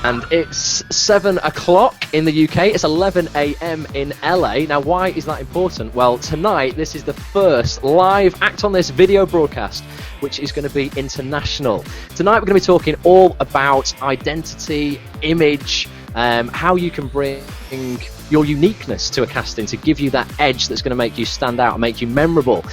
And it's 7 o'clock in the UK, it's 11 a.m. in LA. Now, why is that important? Well, tonight, this is the first live Act on This video broadcast, which is going to be international. Tonight, we're going to be talking all about identity, image, how you can bring your uniqueness to a casting to give you that edge that's going to make you stand out and make you memorable.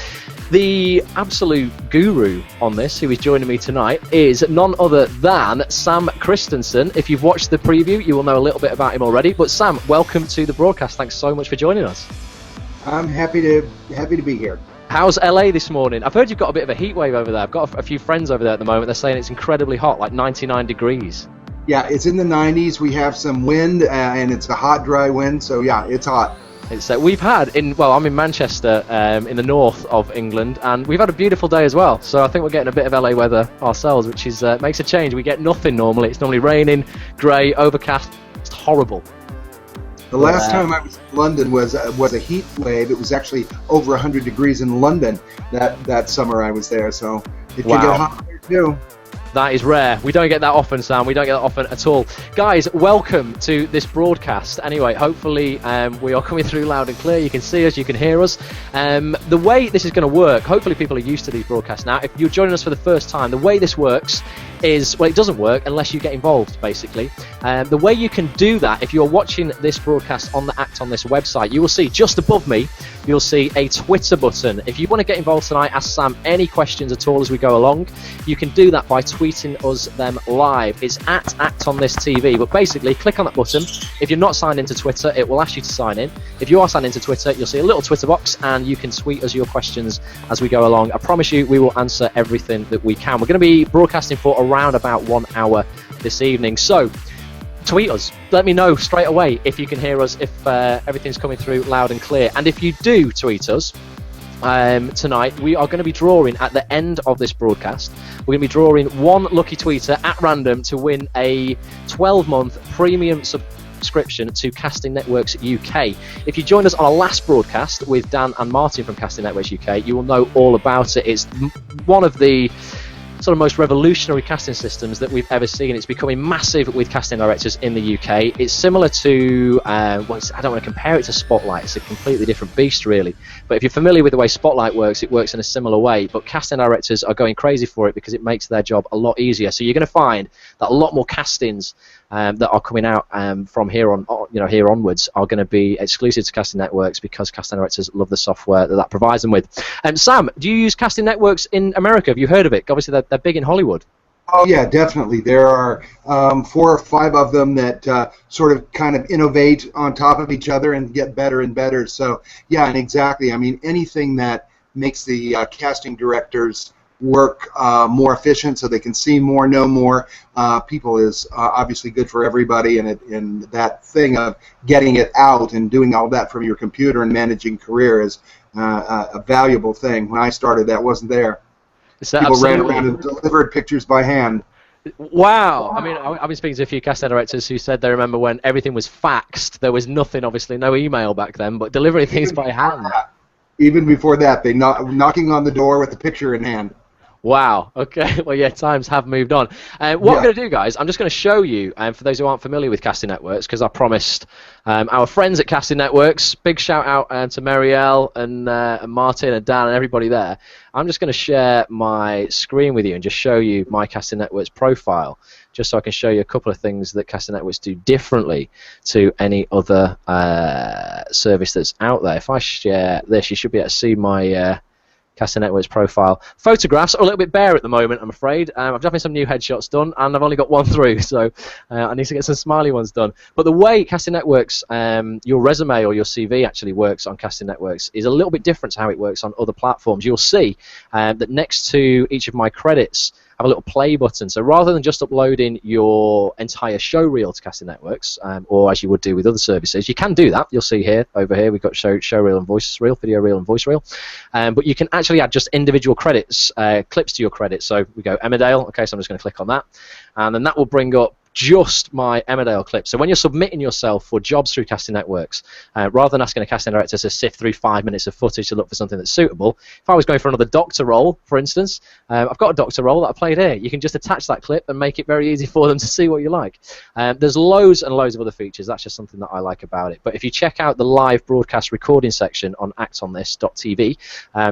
The absolute guru on this, who is joining me tonight, is none other than Sam Christensen. If you've watched the preview, you will know a little bit about him already. But Sam, welcome to the broadcast. Thanks so much for joining us. I'm happy to be here. How's LA this morning? I've heard you've got a bit of a heat wave over there. I've got a few friends over there at the moment. They're saying it's incredibly hot, like 99 degrees. Yeah, it's in the 90s. We have some wind, and it's a hot, dry wind. So yeah, it's hot. It's we've had I'm in Manchester, in the north of England, and we've had a beautiful day as well. So I think we're getting a bit of LA weather ourselves, which is makes a change. We get nothing normally. It's normally raining, grey, overcast. It's horrible. The last time I was in London was a heat wave. It was actually over 100 degrees in London that summer I was there. So it can get hot there too. That is rare. We don't get that often, Sam. We don't get that often at all. Guys, welcome to this broadcast. Anyway, hopefully we are coming through loud and clear. You can see us, you can hear us. The way this is going to work, hopefully people are used to these broadcasts now. If you're joining us for the first time, the way this works is, well, it doesn't work unless you get involved, basically. The way you can do that, if you're watching this broadcast on the Act on This website, you will see just above me, you'll see a Twitter button. If you want to get involved tonight, ask Sam any questions at all as we go along, you can do that by tweeting us them live. It's at Act on This TV, but basically click on that button. If you're not signed into Twitter, it will ask you to sign in. If you are signed into Twitter, you'll see a little Twitter box and you can tweet us your questions as we go along. I promise you we will answer everything that we can. We're going to be broadcasting for around about 1 hour this evening, so tweet us, let me know straight away if you can hear us, if everything's coming through loud and clear. And if you do tweet us tonight, we are going to be drawing at the end of this broadcast, we're going to be drawing one lucky tweeter at random to win a 12-month premium subscription to Casting Networks UK. If you joined us on our last broadcast with Dan and Martin from Casting Networks UK, you will know all about it. It's one of the sort of most revolutionary casting systems that we've ever seen. It's becoming massive with casting directors in the UK. It's similar to, I don't want to compare it to Spotlight, it's a completely different beast really, but if you're familiar with the way Spotlight works, it works in a similar way, but casting directors are going crazy for it because it makes their job a lot easier. So you're going to find that a lot more castings that are coming out from here onwards are going to be exclusive to Casting Networks because casting directors love the software that provides them with. Sam, do you use Casting Networks in America? Have you heard of it? Obviously, they're big in Hollywood. Oh yeah, definitely. There are 4 or 5 of them that sort of kind of innovate on top of each other and get better and better. So yeah, and exactly. I mean, anything that makes the casting directors work more efficient so they can see more, know more people is obviously good for everybody, and that thing of getting it out and doing all that from your computer and managing career is a valuable thing. When I started, that wasn't there. People ran around and delivered pictures by hand. Wow. I mean, I've been speaking to a few casting directors who said they remember when everything was faxed. There was nothing, obviously, no email back then, but delivering things by hand. Even before that, they knocking on the door with the picture in hand. Wow. Okay. Well, yeah, times have moved on. What I'm going to do, guys, I'm just going to show you, for those who aren't familiar with Casting Networks, because I promised our friends at Casting Networks, big shout out to Marielle and Martin and Dan and everybody there. I'm just going to share my screen with you and just show you my Casting Networks profile, just so I can show you a couple of things that Casting Networks do differently to any other service that's out there. If I share this, you should be able to see my Casting Networks profile. Photographs are a little bit bare at the moment, I'm afraid. I've having some new headshots done, and I've only got one through, so I need to get some smiley ones done. But the way Casting Networks, your resume or your CV actually works on Casting Networks is a little bit different to how it works on other platforms. You'll see that next to each of my credits, have a little play button. So rather than just uploading your entire show reel to Casting Networks, or as you would do with other services, you can do that. You'll see here, over here, we've got show reel and voice reel, video reel and voice reel. But you can actually add just individual credits, clips to your credits. So we go Emmerdale. Okay, so I'm just going to click on that. And then that will bring up just my Emmerdale clips. So when you're submitting yourself for jobs through casting networks, rather than asking a casting director to sift through 5 minutes of footage to look for something that's suitable, if I was going for another doctor role, for instance, I've got a doctor role that I played here. You can just attach that clip and make it very easy for them to see what you like. There's loads and loads of other features. That's just something that I like about it. But if you check out the live broadcast recording section on actonthis.tv,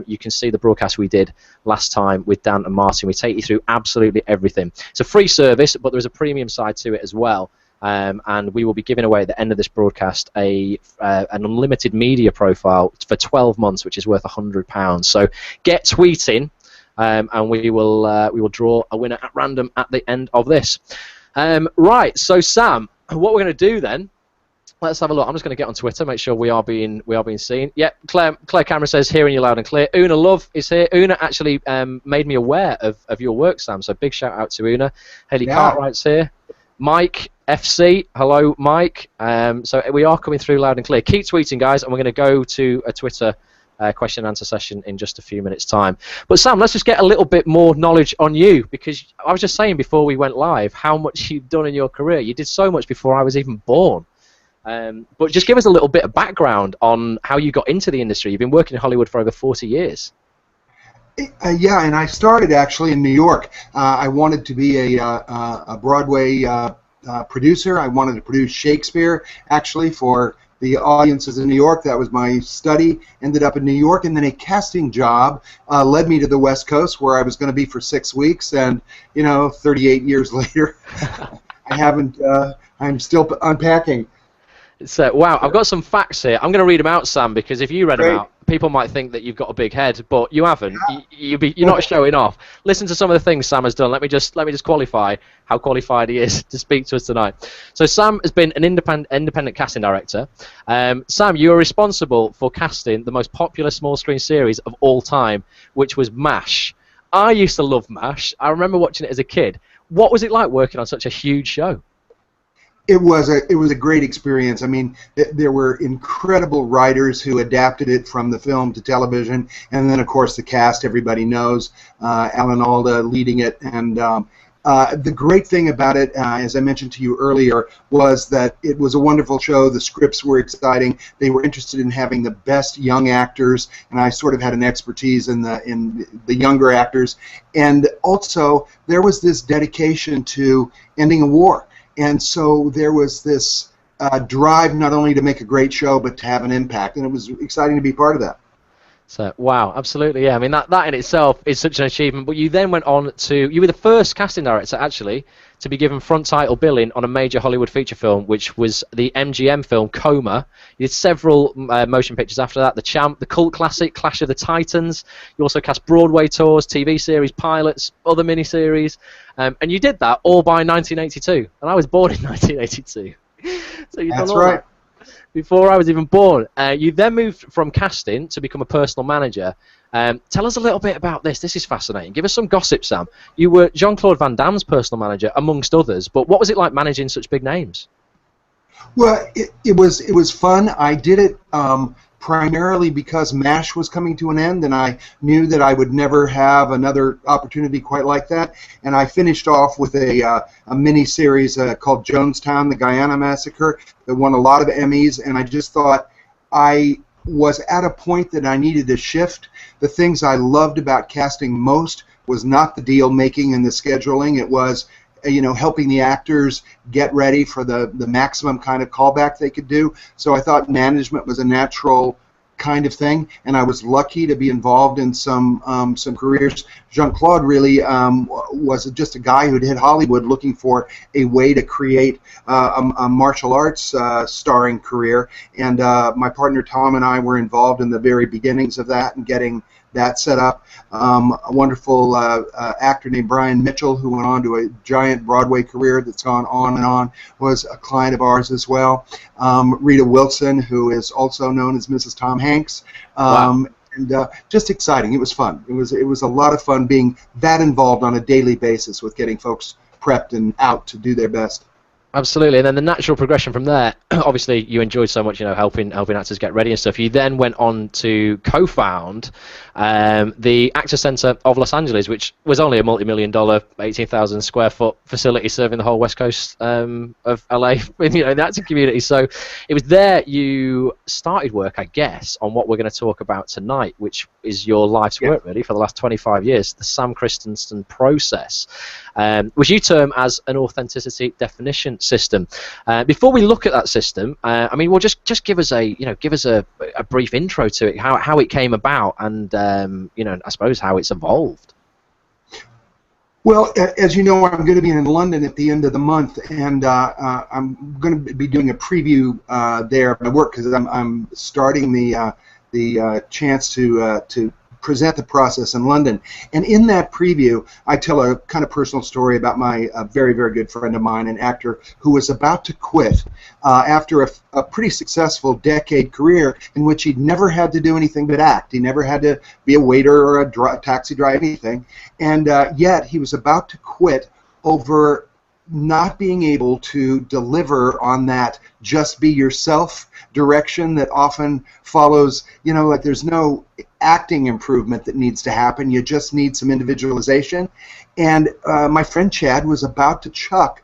you can see the broadcast we did last time with Dan and Martin. We take you through absolutely everything. It's a free service, but there is a premium side to it as well. And we will be giving away at the end of this broadcast an unlimited media profile for 12 months, which is worth £100. So get tweeting, and we will draw a winner at random at the end of this. Right. So Sam, what we're going to do then? Let's have a look. I'm just going to get on Twitter, make sure we are being seen. Yep, Claire Cameron says, hearing you loud and clear. Una Love is here. Una actually made me aware of your work, Sam, so big shout out to Una. Haley Cartwright's here. Mike FC, hello Mike. So we are coming through loud and clear. Keep tweeting, guys, and we're going to go to a Twitter question and answer session in just a few minutes' time. But Sam, let's just get a little bit more knowledge on you, because I was just saying before we went live how much you've done in your career. You did so much before I was even born. But just give us a little bit of background on how you got into the industry. You've been working in Hollywood for over 40 years. Yeah, and I started actually in New York. I wanted to be a Broadway producer. I wanted to produce Shakespeare, actually, for the audiences in New York. That was my study. Ended up in New York, and then a casting job led me to the West Coast, where I was going to be for 6 weeks. And 38 years later, I haven't. I'm still unpacking. So, wow, I've got some facts here. I'm going to read them out, Sam, because if you read them out, people might think that you've got a big head, but you haven't. You're not showing off. Listen to some of the things Sam has done. Let me just qualify how qualified he is to speak to us tonight. So Sam has been an independent casting director. Sam, you are responsible for casting the most popular small screen series of all time, which was MASH. I used to love MASH. I remember watching it as a kid. What was it like working on such a huge show? It was a great experience. I mean, there were incredible writers who adapted it from the film to television, and then of course the cast everybody knows, Alan Alda leading it. And the great thing about it, as I mentioned to you earlier, was that it was a wonderful show. The scripts were exciting. They were interested in having the best young actors, and I sort of had an expertise in the younger actors. And also there was this dedication to ending a war. And so there was this drive not only to make a great show, but to have an impact. And it was exciting to be part of that. So, wow, absolutely, yeah. I mean, that in itself is such an achievement. But you then went on to, you were the first casting director, actually, to be given front title billing on a major Hollywood feature film, which was the MGM film Coma. You did several motion pictures after that, The Champ, the cult classic Clash of the Titans. You also cast Broadway tours, TV series, pilots, other miniseries. And you did that all by 1982. And I was born in 1982. So you've done all that before I was even born. You then moved from casting to become a personal manager. Tell us a little bit about this. This is fascinating. Give us some gossip, Sam. You were Jean-Claude Van Damme's personal manager, amongst others, but what was it like managing such big names? Well, it was fun. I did it primarily because MASH was coming to an end, and I knew that I would never have another opportunity quite like that. And I finished off with a mini-series called Jonestown, the Guyana Massacre, that won a lot of Emmys, and I just thought I was at a point that I needed to shift. The things I loved about casting most was not the deal making and the scheduling. It was helping the actors get ready for the maximum kind of callback they could do. So I thought management was a natural kind of thing, and I was lucky to be involved in some careers. Jean-Claude really was just a guy who'd hit Hollywood looking for a way to create a martial arts starring career, and my partner Tom and I were involved in the very beginnings of that and getting that set up. A wonderful actor named Brian Mitchell, who went on to a giant Broadway career that's gone on and on, was a client of ours as well. Rita Wilson, who is also known as Mrs. Tom Hanks. Wow. And just exciting. It was fun. It was a lot of fun being that involved on a daily basis with getting folks prepped and out to do their best. Absolutely, and then the natural progression from there. Obviously, you enjoyed so much, helping actors get ready and stuff. You then went on to co-found the Actors Center of Los Angeles, which was only a multi-million-dollar, 18,000 square foot facility serving the whole west coast of LA, in the acting community. So it was there you started work, I guess, on what we're going to talk about tonight, which is your life's work really for the last 25 years, the Sam Christensen process, which you term as an authenticity definition system. Before we look at that system, well, just give us a brief intro to it, how it came about, and I suppose how it's evolved. Well, as you know, I'm going to be in London at the end of the month, and I'm going to be doing a preview there of my work because I'm starting the chance to present the process in London. And in that preview, I tell a kind of personal story about my very, very good friend of mine, an actor who was about to quit after a pretty successful decade career in which he'd never had to do anything but act. He never had to be a waiter or a taxi driver, anything. And yet he was about to quit over not being able to deliver on that just be yourself direction that often follows, like there's no acting improvement that needs to happen, you just need some individualization. And my friend Chad was about to chuck,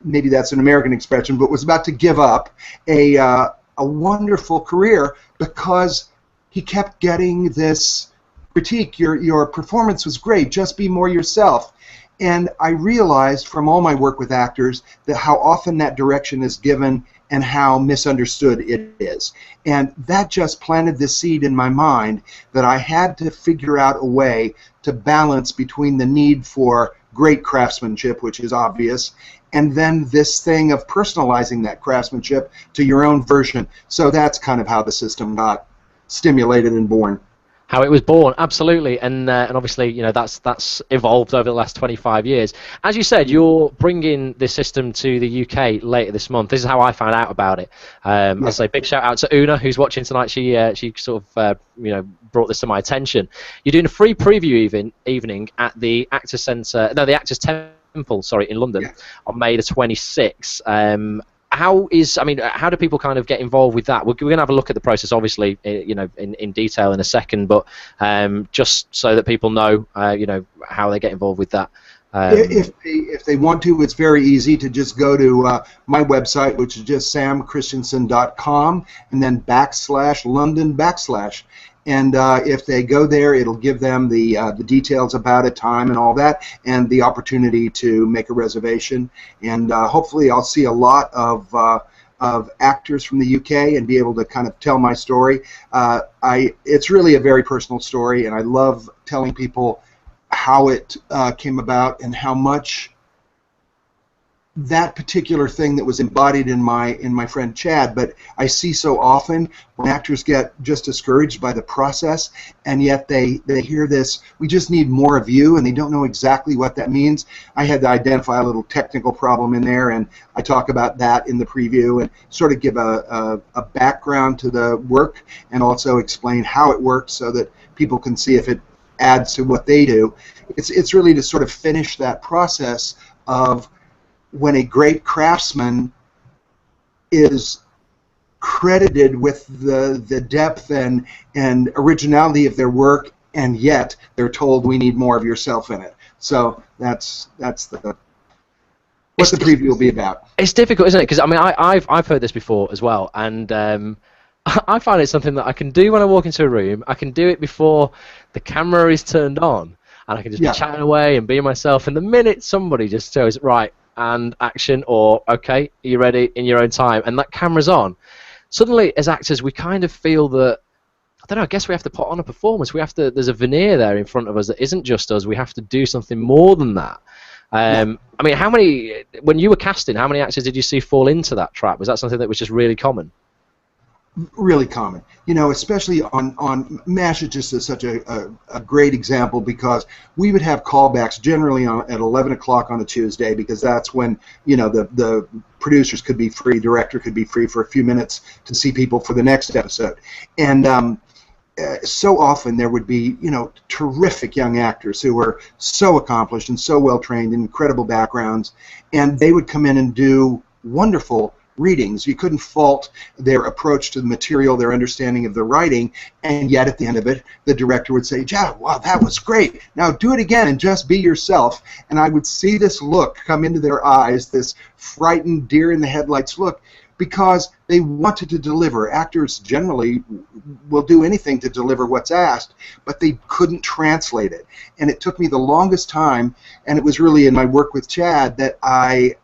maybe that's an American expression, but was about to give up a wonderful career because he kept getting this critique, your performance was great, just be more yourself. And I realized from all my work with actors that how often that direction is given and how misunderstood it is. And that just planted this seed in my mind that I had to figure out a way to balance between the need for great craftsmanship, which is obvious, and then this thing of personalizing that craftsmanship to your own version. So that's kind of how the system got stimulated and born. How it was born, absolutely, and obviously, that's evolved over the last 25 years. As you said, you're bringing this system to the UK later this month. This is how I found out about it. I'll say big shout out to Una, who's watching tonight. She sort of brought this to my attention. You're doing a free preview evening at the Actors Temple, in London, on May the 26th. How do people kind of get involved with that? We're going to have a look at the process, obviously, in detail in a second, but just so that people know, how they get involved with that. If they want to, it's very easy to just go to my website, which is just samchristensen.com, and then /London /. And if they go there, it'll give them the details about it, time and all that, and the opportunity to make a reservation. And hopefully I'll see a lot of actors from the UK and be able to kind of tell my story. It's really a very personal story, and I love telling people how it came about and how much that particular thing that was embodied in my friend Chad, but I see so often when actors get just discouraged by the process, and yet they hear this, we just need more of you, and they don't know exactly what that means. I had to identify a little technical problem in there, and I talk about that in the preview and sort of give a background to the work and also explain how it works so that people can see if it adds to what they do. It's really to sort of finish that process of when a great craftsman is credited with the depth and originality of their work, and yet they're told we need more of yourself in it. So that's what the preview will be about. It's difficult, isn't it? Because I've heard this before as well, and I find it something that I can do when I walk into a room. I can do it before the camera is turned on, and I can just be chatting away and being myself. And the minute somebody just goes, right, and action, or okay, are you ready, in your own time, and that camera's on, suddenly as actors we kind of feel that, I don't know, I guess we have to put on a performance. There's a veneer there in front of us that isn't just us. We have to do something more than that. When you were casting, how many actors did you see fall into that trap? Was that something that was just really common? Really common, especially on MASH. It's just such a great example because we would have callbacks generally at 11 o'clock on a Tuesday, because that's when the producers could be free, director could be free for a few minutes to see people for the next episode. And so often there would be, terrific young actors who were so accomplished and so well trained, incredible backgrounds, and they would come in and do wonderful readings. You couldn't fault their approach to the material, their understanding of the writing, and yet at the end of it, the director would say, "Yeah, wow, that was great. Now do it again and just be yourself." And I would see this look come into their eyes, this frightened deer in the headlights look, because they wanted to deliver. Actors generally will do anything to deliver what's asked, but they couldn't translate it. And it took me the longest time, and it was really in my work with Chad that I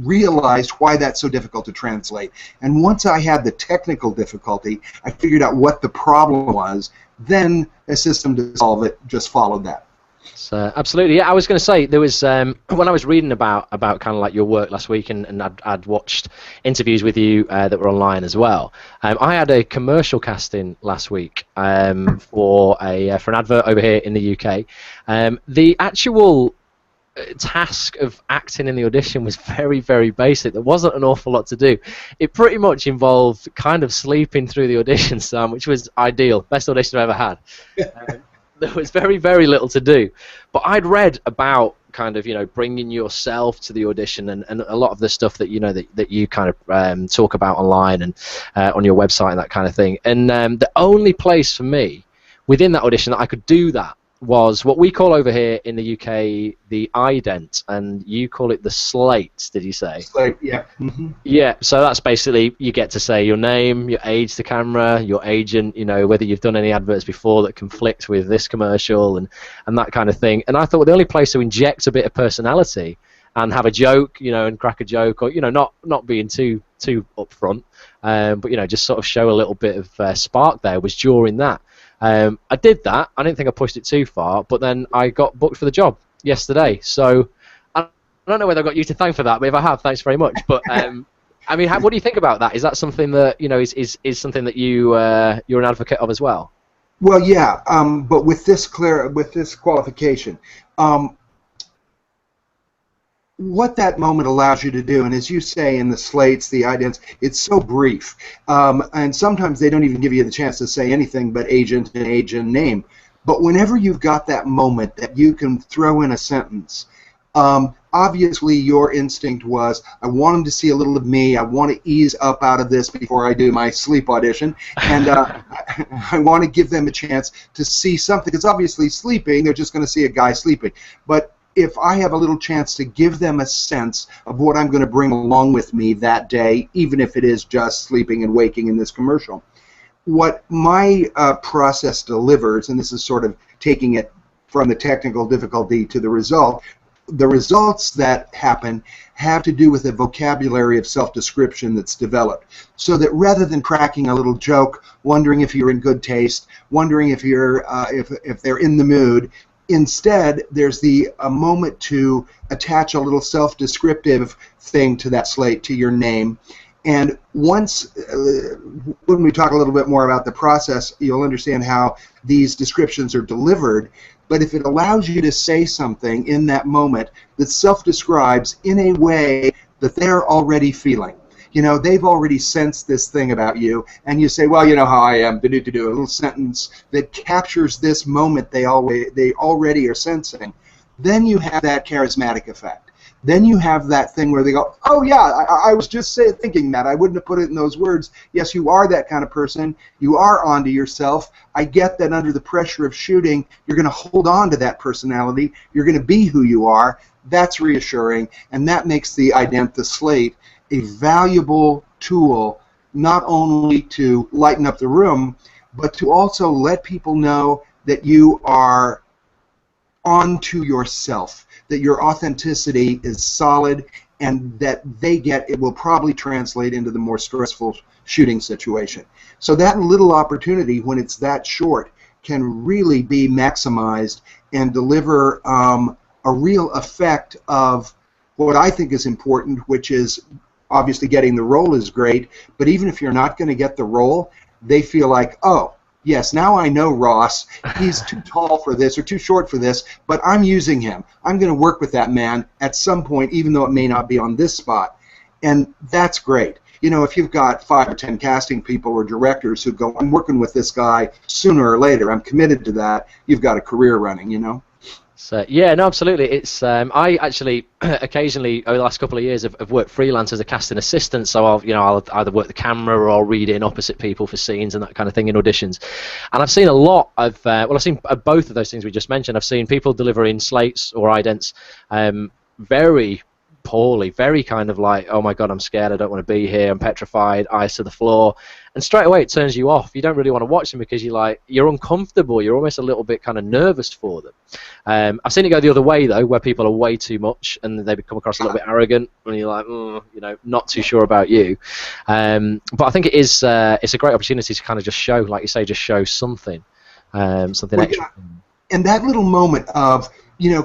realized why that's so difficult to translate. And once I had the technical difficulty, I figured out what the problem was, then a system to solve it just followed that. So, absolutely, yeah. I was going to say there was when I was reading about kind of like your work last week, and I'd watched interviews with you that were online as well. I had a commercial casting last week for an advert over here in the UK. The actual task of acting in the audition was very, very basic. There wasn't an awful lot to do. It pretty much involved kind of sleeping through the audition, Sam, which was ideal. Best audition I've ever had. There was very, very little to do. But I'd read about kind of, bringing yourself to the audition and a lot of the stuff that, that you kind of talk about online and on your website and that kind of thing. And the only place for me within that audition that I could do that was what we call over here in the UK the ident, and you call it the slate, did you say? Slate, yeah. Mm-hmm. Yeah, so that's basically you get to say your name, your age to camera, your agent, whether you've done any adverts before that conflict with this commercial and that kind of thing. And I thought the only place to inject a bit of personality and have a joke, and crack a joke, or not being too upfront, but just sort of show a little bit of spark there was during that. I did that. I didn't think I pushed it too far, but then I got booked for the job yesterday. So I don't know whether I got you to thank for that, but if I have, thanks very much. But I mean, what do you think about that? Is that something that is something that you're an advocate of as well? Well, yeah, but with this qualification. What that moment allows you to do, and as you say in the slates, the idents, it's so brief, and sometimes they don't even give you the chance to say anything but agent and age and name. But whenever you've got that moment that you can throw in a sentence, obviously your instinct was, I want them to see a little of me, I want to ease up out of this before I do my sleep audition, and I want to give them a chance to see something, because obviously sleeping, they're just going to see a guy sleeping. But if I have a little chance to give them a sense of what I'm going to bring along with me that day, even if it is just sleeping and waking in this commercial, what my process delivers, and this is sort of taking it from the technical difficulty to the result, the results that happen have to do with a vocabulary of self-description that's developed. So that rather than cracking a little joke, wondering if you're in good taste, wondering if you're if they're in the mood, instead, there's a moment to attach a little self-descriptive thing to that slate, to your name. And once, when we talk a little bit more about the process, you'll understand how these descriptions are delivered. But if it allows you to say something in that moment that self-describes in a way that they're already feeling, they've already sensed this thing about you, and you say, well, you know how I am, a little sentence that captures this moment they already are sensing, then you have that charismatic effect. Then you have that thing where they go, oh yeah, I was just thinking that. I wouldn't have put it in those words. Yes, you are that kind of person. You are onto yourself. I get that under the pressure of shooting, you're going to hold on to that personality. You're going to be who you are. That's reassuring, and that makes the slate a valuable tool, not only to lighten up the room, but to also let people know that you are onto yourself, that your authenticity is solid, and that it will probably translate into the more stressful shooting situation. So that little opportunity, when it's that short, can really be maximized and deliver a real effect of what I think is important, which is obviously getting the role is great, but even if you're not going to get the role, they feel like, oh, yes, now I know Ross, he's too tall for this or too short for this, but I'm using him. I'm going to work with that man at some point, even though it may not be on this spot. And that's great. if you've got 5 or 10 casting people or directors who go, I'm working with this guy sooner or later, I'm committed to that, you've got a career running. So, yeah, no, absolutely. It's I actually occasionally over the last couple of years have worked freelance as a casting assistant. So I'll either work the camera or I'll read in opposite people for scenes and that kind of thing in auditions. And I've seen a lot of I've seen both of those things we just mentioned. I've seen people delivering slates or idents very poorly, very kind of like, oh my god, I'm scared, I don't want to be here, I'm petrified, eyes to the floor, and straight away it turns you off. You don't really want to watch them because you're uncomfortable, you're almost a little bit kind of nervous for them. I've seen it go the other way though, where people are way too much and they become across a little bit arrogant, and you're like, not too sure about you. But I think it's a great opportunity to kind of just show, like you say, just show something extra. Yeah. And that little moment of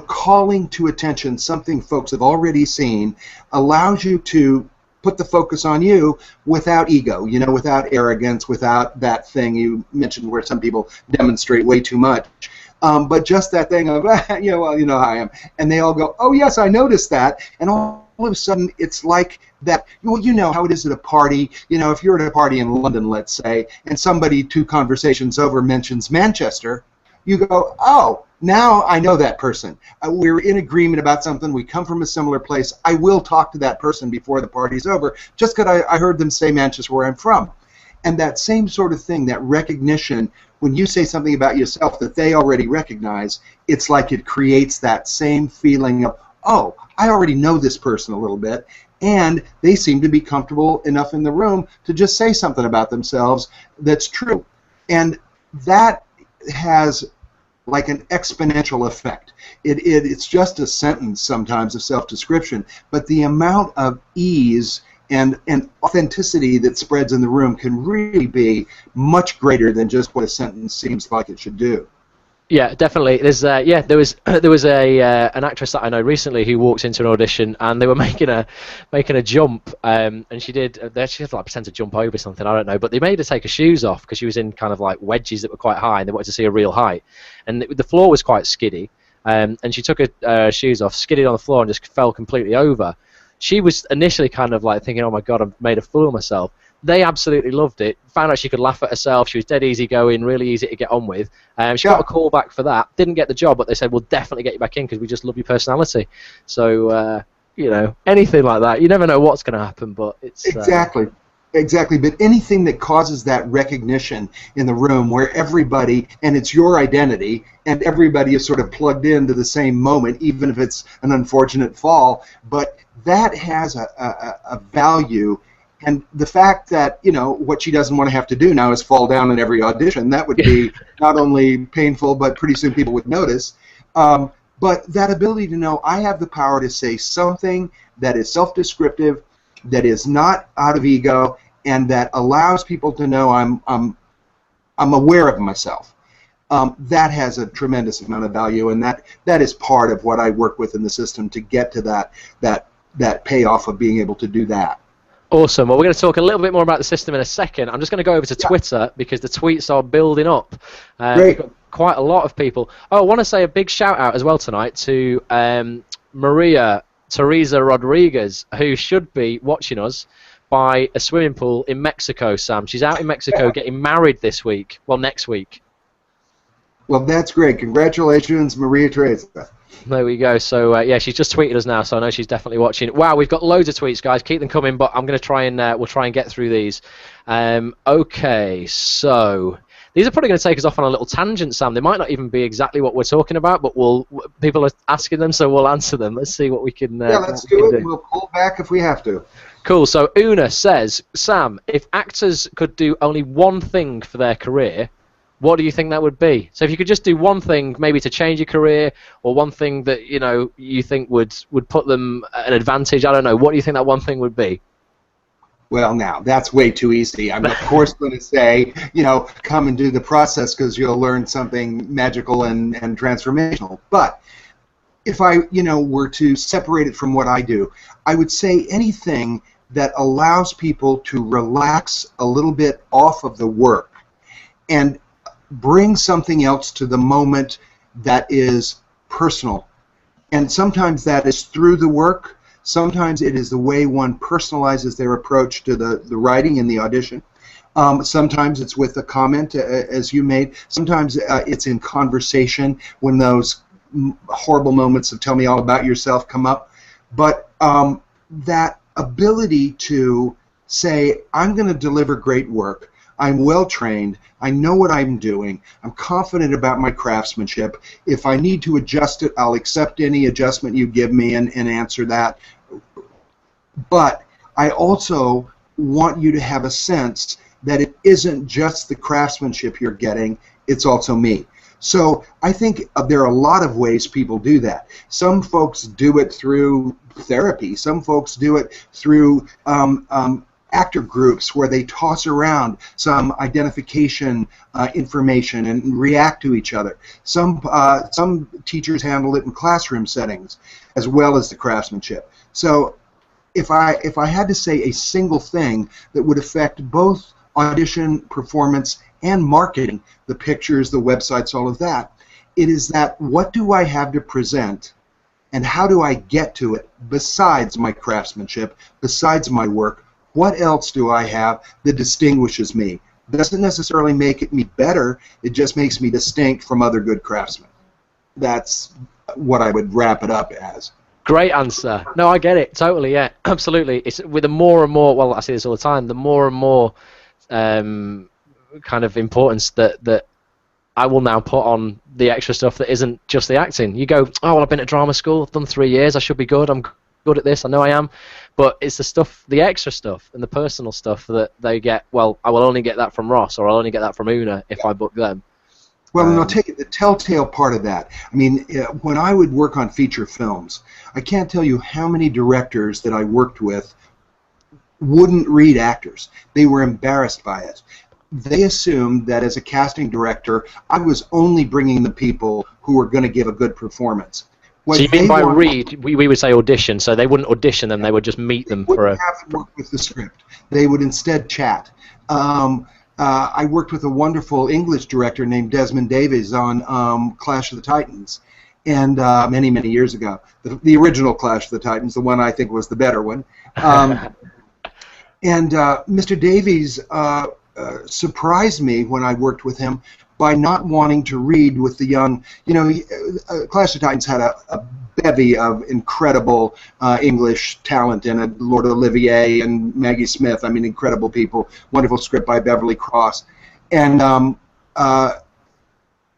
calling to attention something folks have already seen allows you to put the focus on you without ego, without arrogance, without that thing you mentioned where some people demonstrate way too much. But just that thing of, well, how I am. And they all go, oh, yes, I noticed that. And all of a sudden, it's like that. Well, you know how it is at a party. If you're at a party in London, let's say, and somebody 2 conversations over mentions Manchester, you go, oh, now I know that person. We're in agreement about something. We come from a similar place. I will talk to that person before the party's over, just because I heard them say Manchester, where I'm from. And that same sort of thing, that recognition, when you say something about yourself that they already recognize, it's like it creates that same feeling of, oh, I already know this person a little bit, and they seem to be comfortable enough in the room to just say something about themselves that's true. And that has like an exponential effect. It's just a sentence sometimes of self-description, but the amount of ease and authenticity that spreads in the room can really be much greater than just what a sentence seems like it should do. Yeah, definitely. There was an actress that I know recently who walked into an audition and they were making a jump, and she had to like pretend to jump over something, I don't know, but they made her take her shoes off because she was in kind of like wedges that were quite high and they wanted to see her real height, and the floor was quite skiddy, and she took her shoes off, skidded on the floor and just fell completely over. She was initially kind of like thinking, oh my god, I've made a fool of myself. They absolutely loved it. Found out she could laugh at herself. She was dead easy going, really easy to get on with. She got a call back for that. Didn't get the job, but they said, we'll definitely get you back in because we just love your personality. So, anything like that. You never know what's going to happen, but it's... Exactly. But anything that causes that recognition in the room where everybody, and it's your identity, and everybody is sort of plugged into the same moment, even if it's an unfortunate fall, but that has a value. And the fact that, what she doesn't want to have to do now is fall down in every audition, that would be not only painful, but pretty soon people would notice. But that ability to know I have the power to say something that is self-descriptive, that is not out of ego, and that allows people to know I'm aware of myself. That has a tremendous amount of value, and that is part of what I work with in the system to get to that payoff of being able to do that. Awesome. Well, we're going to talk a little bit more about the system in a second. I'm just going to go over to Twitter because the tweets are building up. We've got quite a lot of people. Oh, I want to say a big shout out as well tonight to Maria Teresa Rodriguez, who should be watching us by a swimming pool in Mexico, Sam. She's out in Mexico getting married this week. Well, next week. Well, that's great. Congratulations, Maria Teresa. There we go. So, she's just tweeted us now, so I know she's definitely watching. Wow, we've got loads of tweets, guys. Keep them coming, but I'm going to try and we'll try and get through these. Okay, so these are probably going to take us off on a little tangent, Sam. They might not even be exactly what we're talking about, but people are asking them, so we'll answer them. Let's see what we can let's do it. We'll pull back if we have to. Cool. So, Una says, Sam, if actors could do only one thing for their career, what do you think that would be? So if you could just do one thing, maybe to change your career, or one thing that you think would put them at an advantage, I don't know. What do you think that one thing would be? Well, now that's way too easy. I'm of course going to say, come and do the process because you'll learn something magical and transformational. But if I, were to separate it from what I do, I would say anything that allows people to relax a little bit off of the work and bring something else to the moment that is personal. And sometimes that is through the work, Sometimes it is the way one personalizes their approach to the writing in the audition. Sometimes it's with a comment, as you made. Sometimes it's in conversation when those horrible moments of tell me all about yourself come up. But that ability to say, I'm going to deliver great work. I'm well trained. I know what I'm doing. I'm confident about my craftsmanship. If I need to adjust it, I'll accept any adjustment you give me and answer that. But I also want you to have a sense that it isn't just the craftsmanship you're getting, it's also me. So I think there are a lot of ways people do that. Some folks do it through therapy. Some folks do it through actor groups where they toss around some identification information and react to each other. Some teachers handle it in classroom settings as well as the craftsmanship. So if I had to say a single thing that would affect both audition, performance, and marketing, the pictures, the websites, all of that, it is that what do I have to present and how do I get to it besides my craftsmanship, besides my work? What else do I have that distinguishes me? Doesn't necessarily make it me better, it just makes me distinct from other good craftsmen. That's what I would wrap it up as. Great answer. No, I get it totally. Yeah, absolutely. It's with the more and more. Well, I say this all the time. The more and more kind of importance that I will now put on the extra stuff that isn't just the acting. You go, oh, well, I've been at drama school. I've done 3 years. I should be good. I'm good at this. I know I am. But it's the stuff, the extra stuff, and the personal stuff that they get. Well, I will only get that from Ross, or I'll only get that from Una if I book them. Well, and I'll take it, the telltale part of that. I mean, when I would work on feature films, I can't tell you how many directors that I worked with wouldn't read actors. They were embarrassed by it. They assumed that as a casting director, I was only bringing the people who were going to give a good performance. What so you mean by read, we would say audition, so they wouldn't audition them, they would just meet them for a... They wouldn't have to work with the script. They would instead chat. I worked with a wonderful English director named Desmond Davies on Clash of the Titans, and many, many years ago. The original Clash of the Titans, the one I think was the better one. And Mr. Davies surprised me when I worked with him by not wanting to read with the young, you know, Clash of Titans had a bevy of incredible English talent in it, Lord Olivier and Maggie Smith, I mean, incredible people, wonderful script by Beverly Cross. And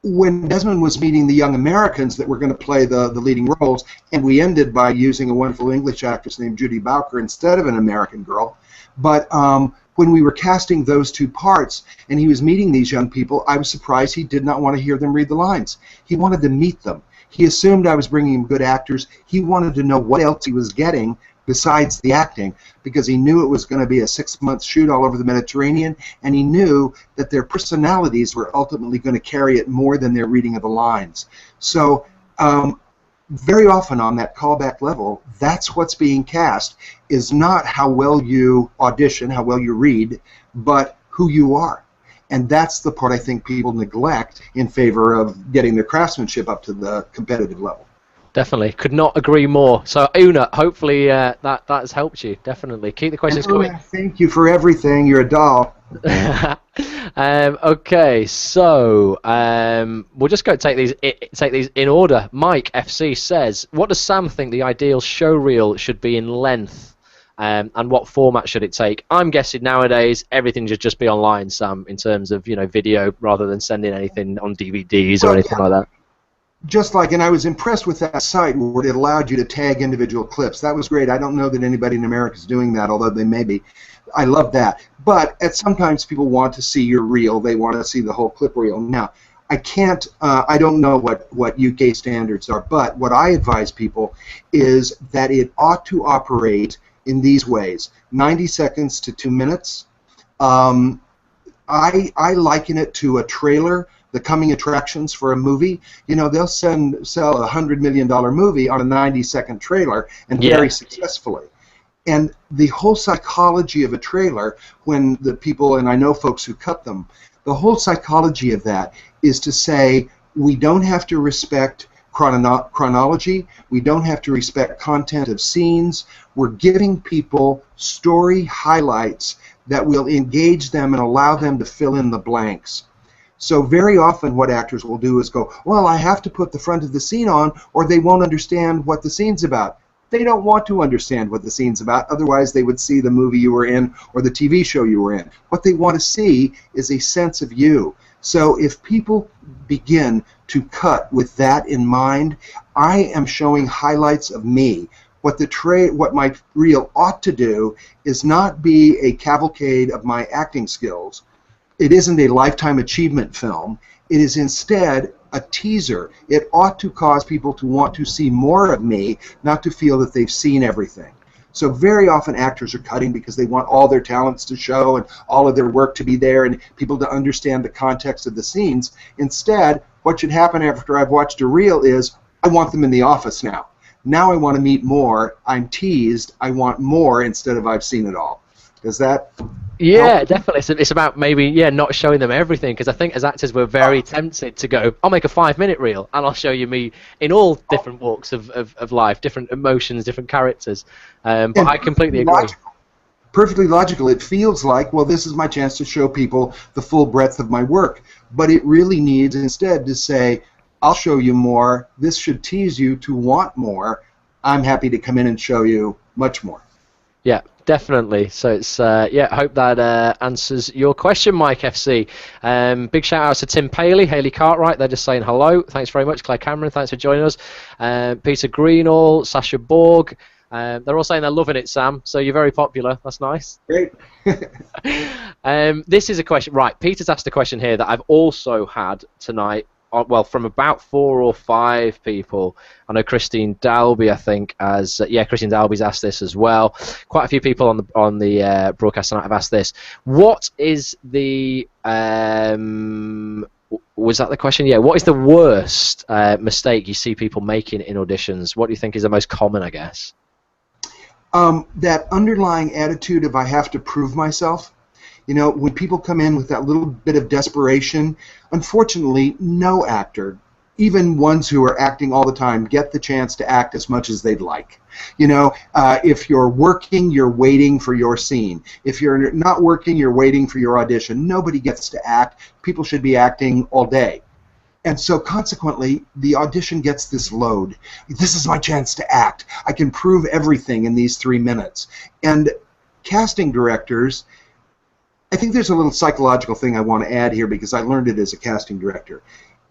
when Desmond was meeting the young Americans that were going to play the leading roles, and we ended by using a wonderful English actress named Judy Bowker instead of an American girl, but when we were casting those two parts and he was meeting these young people, I was surprised he did not want to hear them read the lines. He wanted to meet them. He assumed I was bringing him good actors. He wanted to know what else he was getting besides the acting, because he knew it was going to be a 6-month shoot all over the Mediterranean, and he knew that their personalities were ultimately going to carry it more than their reading of the lines. So very often on that callback level, that's what's being cast, is not how well you audition, how well you read, but who you are. And that's the part I think people neglect in favor of getting their craftsmanship up to the competitive level. Definitely. Could not agree more. So, Una, hopefully that has helped you. Definitely. Keep the questions coming. Thank you for everything. You're a doll. Okay, so we'll just go take these in order. Mike FC says, what does Sam think the ideal show reel should be in length? And what format should it take? I'm guessing nowadays everything should just be online, Sam, in terms of, you know, video rather than sending anything on DVDs or anything like that. Just like, and I was impressed with that site where it allowed you to tag individual clips. That was great. I don't know that anybody in America is doing that, although they may be. I love that. But sometimes people want to see your reel. They want to see the whole clip reel. Now, I can't, I don't know what UK standards are, but what I advise people is that it ought to operate in these ways: 90 seconds to 2 minutes. I liken it to a trailer, the coming attractions for a movie. You know, they'll sell a $100 million movie on a 90-second trailer, and very successfully. And the whole psychology of a trailer, when the people, and I know folks who cut them, the whole psychology of that is to say, we don't have to respect chronology. We don't have to respect content of scenes. We're giving people story highlights that will engage them and allow them to fill in the blanks. So very often what actors will do is go, well, I have to put the front of the scene on or they won't understand what the scene's about. They don't want to understand what the scene's about, otherwise they would see the movie you were in or the TV show you were in. What they want to see is a sense of you. So if people begin to cut with that in mind, I am showing highlights of me. What my reel ought to do is not be a cavalcade of my acting skills. It isn't a lifetime achievement film. It is instead a teaser. It ought to cause people to want to see more of me, not to feel that they've seen everything. So very often actors are cutting because they want all their talents to show and all of their work to be there and people to understand the context of the scenes. Instead, what should happen after I've watched a reel is, I want them in the office now. Now I want to meet more. I'm teased. I want more instead of I've seen it all. Does that Yeah, help? definitely. It's about maybe not showing them everything, because I think as actors we're very tempted to go, I'll make a 5-minute reel and I'll show you me in all different walks of life, different emotions, different characters. But I completely agree. Perfectly logical. It feels like, well, this is my chance to show people the full breadth of my work. But it really needs instead to say, I'll show you more. This should tease you to want more. I'm happy to come in and show you much more. Yeah, definitely. So it's I hope that answers your question, Mike FC. Big shout out to Tim Paley, Haley Cartwright. They're just saying hello. Thanks very much, Claire Cameron. Thanks for joining us. Peter Greenall, Sasha Borg. They're all saying they're loving it, Sam. So you're very popular. That's nice. Great. This is a question. Right, Peter's asked a question here that I've also had tonight. Well, from about 4 or 5 people. I know Christine Dalby, I think, Christine Dalby's asked this as well. Quite a few people on the broadcast tonight have asked this. What is the was that the question? Yeah. What is the worst mistake you see people making in auditions? What do you think is the most common, I guess? That underlying attitude of I have to prove myself. You know, when people come in with that little bit of desperation, unfortunately, no actor, even ones who are acting all the time, get the chance to act as much as they'd like. You know, if you're working, you're waiting for your scene. If you're not working, you're waiting for your audition. Nobody gets to act. People should be acting all day. And so consequently, the audition gets this load. This is my chance to act. I can prove everything in these 3 minutes. And casting directors, I think there's a little psychological thing I want to add here because I learned it as a casting director.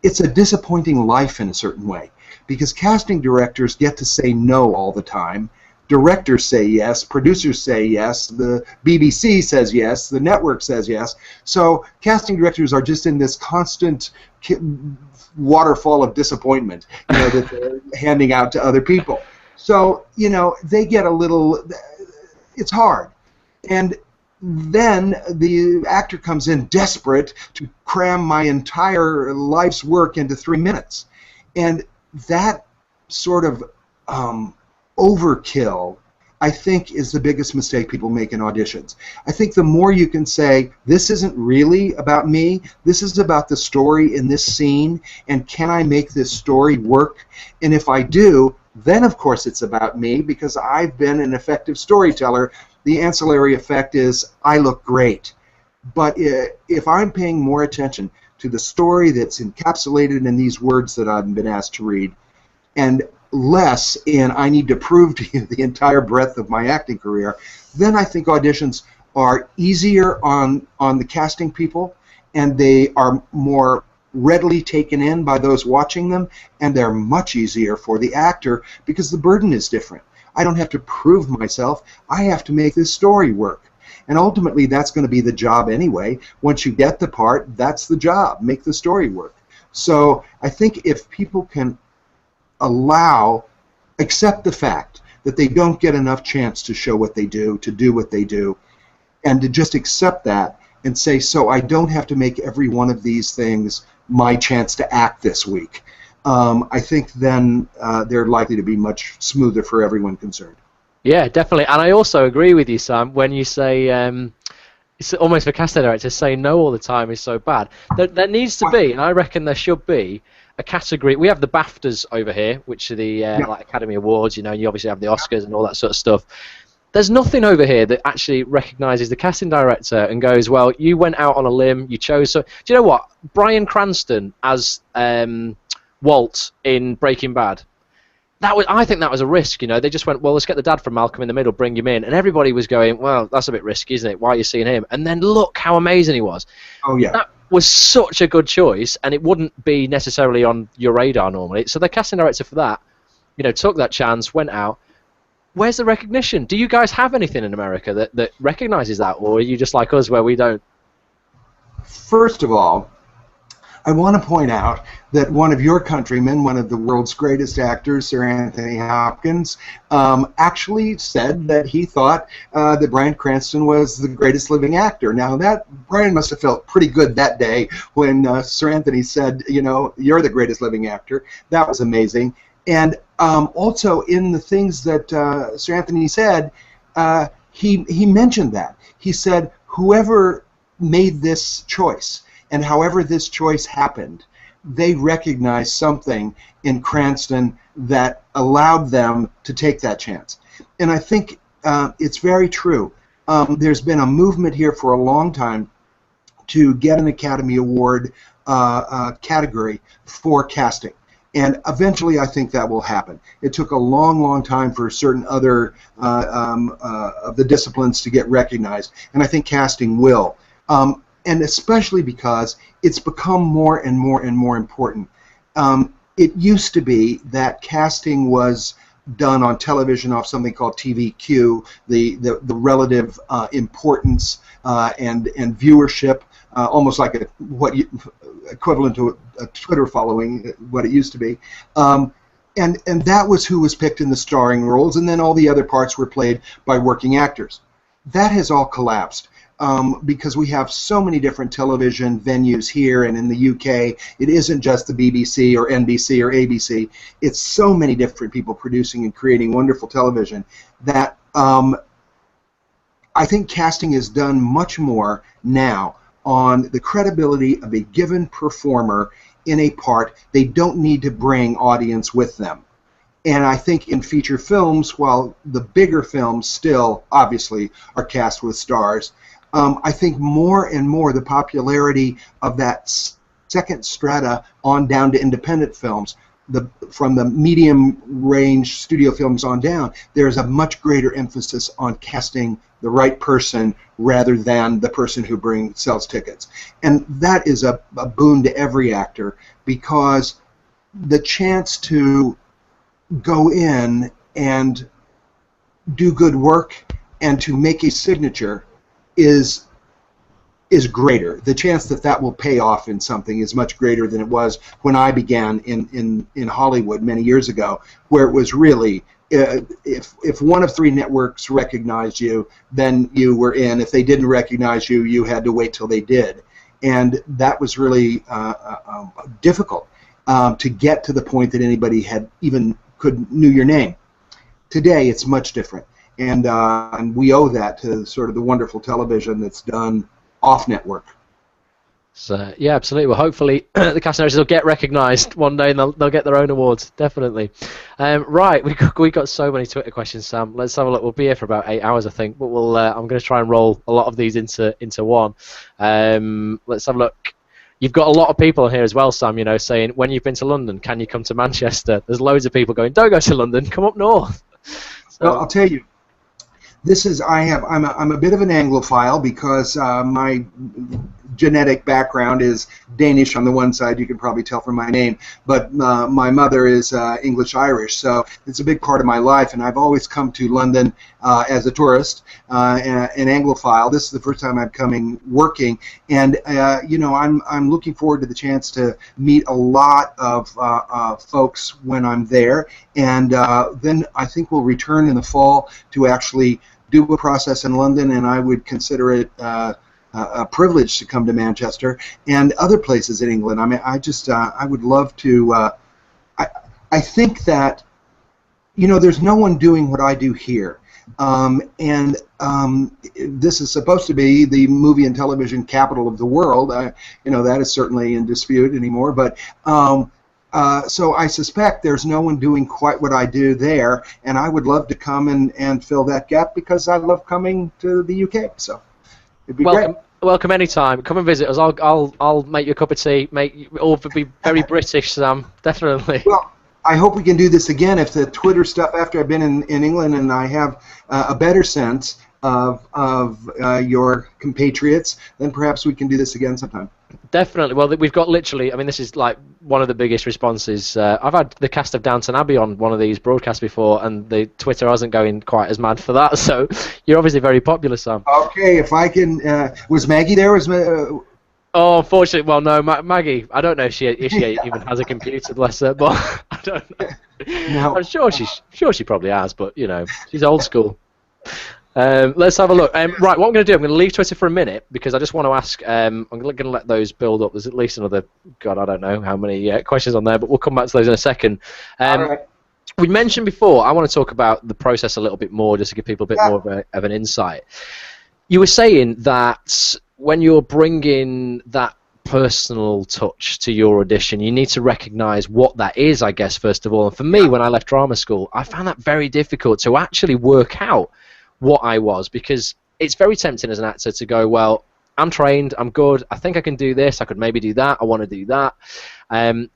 It's a disappointing life in a certain way because casting directors get to say no all the time. Directors say yes, producers say yes, the BBC says yes, the network says yes. So casting directors are just in this constant waterfall of disappointment, you know, that they're handing out to other people. So, you know, they get a little, it's hard. And then the actor comes in desperate to cram my entire life's work into 3 minutes. And that sort of overkill, I think, is the biggest mistake people make in auditions. I think the more you can say, this isn't really about me, this is about the story in this scene, and can I make this story work? And if I do, then of course it's about me because I've been an effective storyteller. The ancillary effect is I look great. But if I'm paying more attention to the story that's encapsulated in these words that I've been asked to read, and less in I need to prove to you the entire breadth of my acting career, then I think auditions are easier on the casting people, and they are more readily taken in by those watching them, and they're much easier for the actor because the burden is different. I don't have to prove myself. I have to make this story work. And ultimately, that's going to be the job anyway. Once you get the part, that's the job. Make the story work. So I think if people can accept the fact that they don't get enough chance to show what they do, to do what they do, and to just accept that and say, so I don't have to make every one of these things my chance to act this week. I think then they're likely to be much smoother for everyone concerned. Yeah, definitely. And I also agree with you, Sam, when you say it's almost for casting directors saying no all the time is so bad. There needs to be, and I reckon there should be, a category. We have the BAFTAs over here, which are the like Academy Awards. You know, you obviously have the Oscars and all that sort of stuff. There's nothing over here that actually recognises the casting director and goes, well, you went out on a limb, you chose. So, do you know what? Bryan Cranston as Walt in Breaking Bad. I think that was a risk, you know. They just went, well, let's get the dad from Malcolm in the Middle, bring him in. And everybody was going, well, that's a bit risky, isn't it? Why are you seeing him? And then look how amazing he was. Oh, yeah. That was such a good choice, and it wouldn't be necessarily on your radar normally. So the casting director for that, you know, took that chance, went out. Where's the recognition? Do you guys have anything in America that recognises that, or are you just like us where we don't? First of all, I want to point out that one of your countrymen, one of the world's greatest actors, Sir Anthony Hopkins, actually said that he thought that Bryan Cranston was the greatest living actor. Now, that Bryan must have felt pretty good that day when Sir Anthony said, you know, you're the greatest living actor. That was amazing. And also in the things that Sir Anthony said, he mentioned that. He said, whoever made this choice, and however this choice happened, they recognized something in Cranston that allowed them to take that chance. And I think it's very true. There's been a movement here for a long time to get an Academy Award category for casting. And eventually I think that will happen. It took a long, long time for certain other of the disciplines to get recognized, and I think casting will. And especially because it's become more and more and more important. It used to be that casting was done on television off something called TVQ, the relative importance and viewership, almost like equivalent to a Twitter following, what it used to be. And that was who was picked in the starring roles, and then all the other parts were played by working actors. That has all collapsed. Because we have so many different television venues here and in the UK. It isn't just the BBC or NBC or ABC. It's so many different people producing and creating wonderful television that I think casting is done much more now on the credibility of a given performer in a part. They don't need to bring audience with them. And I think in feature films, while the bigger films still obviously are cast with stars, I think more and more the popularity of that second strata on down to independent films, from the medium range studio films on down, there's a much greater emphasis on casting the right person rather than the person who sells tickets. And that is a boon to every actor, because the chance to go in and do good work and to make a signature is greater. The chance that that will pay off in something is much greater than it was when I began in Hollywood many years ago, where it was really, if one of three networks recognized you, then you were in. If they didn't recognize you, you had to wait till they did. And that was really difficult to get to the point that anybody knew your name. Today, it's much different. And we owe that to sort of the wonderful television that's done off-network. So, yeah, absolutely. Well, hopefully the casting directors will get recognised one day and they'll get their own awards, definitely. Right, we got so many Twitter questions, Sam. Let's have a look. We'll be here for about 8 hours, I think, but I'm going to try and roll a lot of these into one. Let's have a look. You've got a lot of people here as well, Sam, you know, saying, when you've been to London, can you come to Manchester? There's loads of people going, don't go to London, come up north. So, well, I'll tell you. I'm a bit of an Anglophile because my genetic background is Danish on the one side, you can probably tell from my name, but my mother is English-Irish, so it's a big part of my life, and I've always come to London as a tourist, an Anglophile. This is the first time I'm coming working, and you know, I'm looking forward to the chance to meet a lot of folks when I'm there, and then I think we'll return in the fall to actually do a process in London, and I would consider it a privilege to come to Manchester and other places in England. I mean, I would love to. I think that, you know, there's no one doing what I do here, and this is supposed to be the movie and television capital of the world. You know, that is certainly in dispute anymore, but So I suspect there's no one doing quite what I do there, and I would love to come and fill that gap because I love coming to the UK. So it'd be great. Welcome anytime. Come and visit us. I'll make you a cup of tea. Be very British, Sam. Definitely. Well, I hope we can do this again if the Twitter stuff after I've been in England and I have a better sense of your compatriots, then perhaps we can do this again sometime. Definitely. Well, we've got literally, I mean, this is like one of the biggest responses. I've had the cast of Downton Abbey on one of these broadcasts before, and the Twitter hasn't going quite as mad for that, so you're obviously very popular, Sam. Okay, if I can... was Maggie there? Oh, unfortunately, well, no, Maggie, I don't know if she even has a computer, bless her, but I don't know. No. I'm sure she probably has, but, you know, she's old school. Let's have a look. Right, what I'm going to do, I'm going to leave Twitter for a minute because I just want to ask. I'm going to let those build up. There's at least another, God, I don't know how many questions on there, but we'll come back to those in a second. All right. We mentioned before, I want to talk about the process a little bit more just to give people a bit more of an insight. You were saying that when you're bringing that personal touch to your audition, you need to recognize what that is, I guess, first of all. And for me, when I left drama school, I found that very difficult to actually work out what I was, because it's very tempting as an actor to go, well, I'm trained, I'm good, I think I can do this, I could maybe do that, I want to do that, and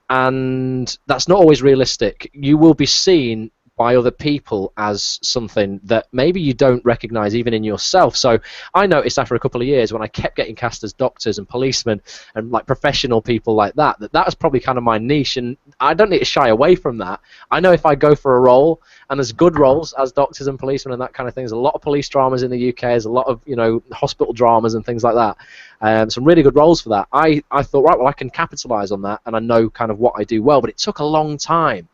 that's not always realistic. You will be seen by other people as something that maybe you don't recognize even in yourself. So I noticed after a couple of years when I kept getting cast as doctors and policemen and like professional people like that, that was probably kind of my niche, and I don't need to shy away from that. I know if I go for a role, and there's good roles as doctors and policemen and that kind of thing. There's a lot of police dramas in the UK. There's a lot of, you know, hospital dramas and things like that. Some really good roles for that. I thought, right, well, I can capitalize on that, and I know kind of what I do well. But it took a long time.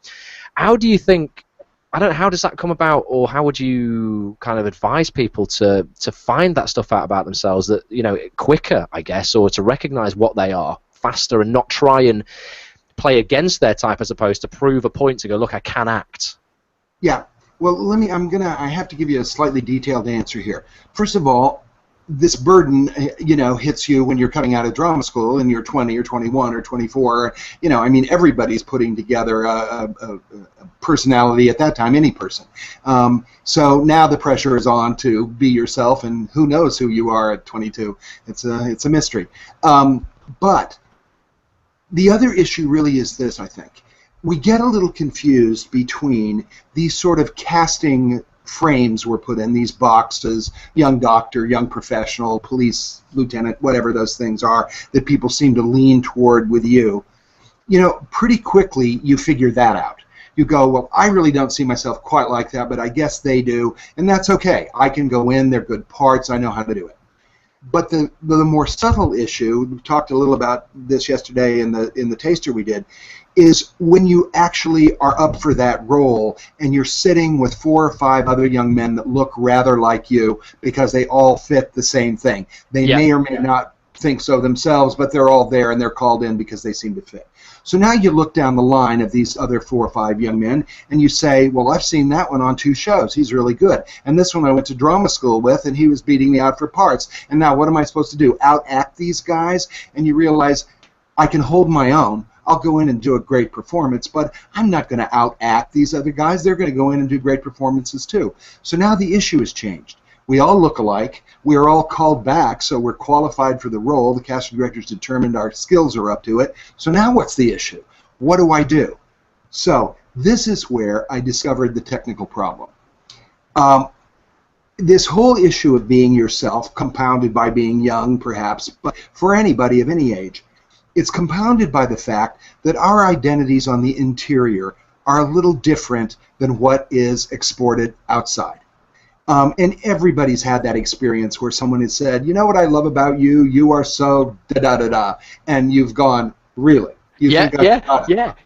How do you think? I don't know, how does that come about, or how would you kind of advise people to find that stuff out about themselves, that, you know, quicker, I guess, or to recognize what they are faster and not try and play against their type as opposed to prove a point to go, look, I can act? Yeah. Well, I have to give you a slightly detailed answer here. First of all, this burden, you know, hits you when you're coming out of drama school and you're 20 or 21 or 24. You know, I mean, everybody's putting together a personality at that time, any person. So now the pressure is on to be yourself, and who knows who you are at 22. It's a mystery. But the other issue really is this, I think. We get a little confused between these sort of casting frames we're put in, these boxes, young doctor, young professional, police lieutenant, whatever those things are, that people seem to lean toward with you. You know, pretty quickly you figure that out. You go, well, I really don't see myself quite like that, but I guess they do, and that's okay. I can go in, they're good parts, I know how to do it. But the more subtle issue, we talked a little about this yesterday in the taster we did, is when you actually are up for that role and you're sitting with 4 or 5 other young men that look rather like you because they all fit the same thing. They may or may not think so themselves, but they're all there and they're called in because they seem to fit. So now you look down the line of these other 4 or 5 young men and you say, well, I've seen that one on 2 shows. He's really good. And this one I went to drama school with, and he was beating me out for parts. And now what am I supposed to do? Out-act these guys? And you realize I can hold my own. I'll go in and do a great performance, but I'm not going to out-act these other guys. They're going to go in and do great performances too. So now the issue has changed. We all look alike. We're all called back, so we're qualified for the role. The casting directors determined our skills are up to it. So now what's the issue? What do I do? So this is where I discovered the technical problem. This whole issue of being yourself, compounded by being young perhaps, but for anybody of any age, it's compounded by the fact that our identities on the interior are a little different than what is exported outside. And everybody's had that experience where someone has said, you know what I love about you? You are so da-da-da-da. And you've gone, really? You think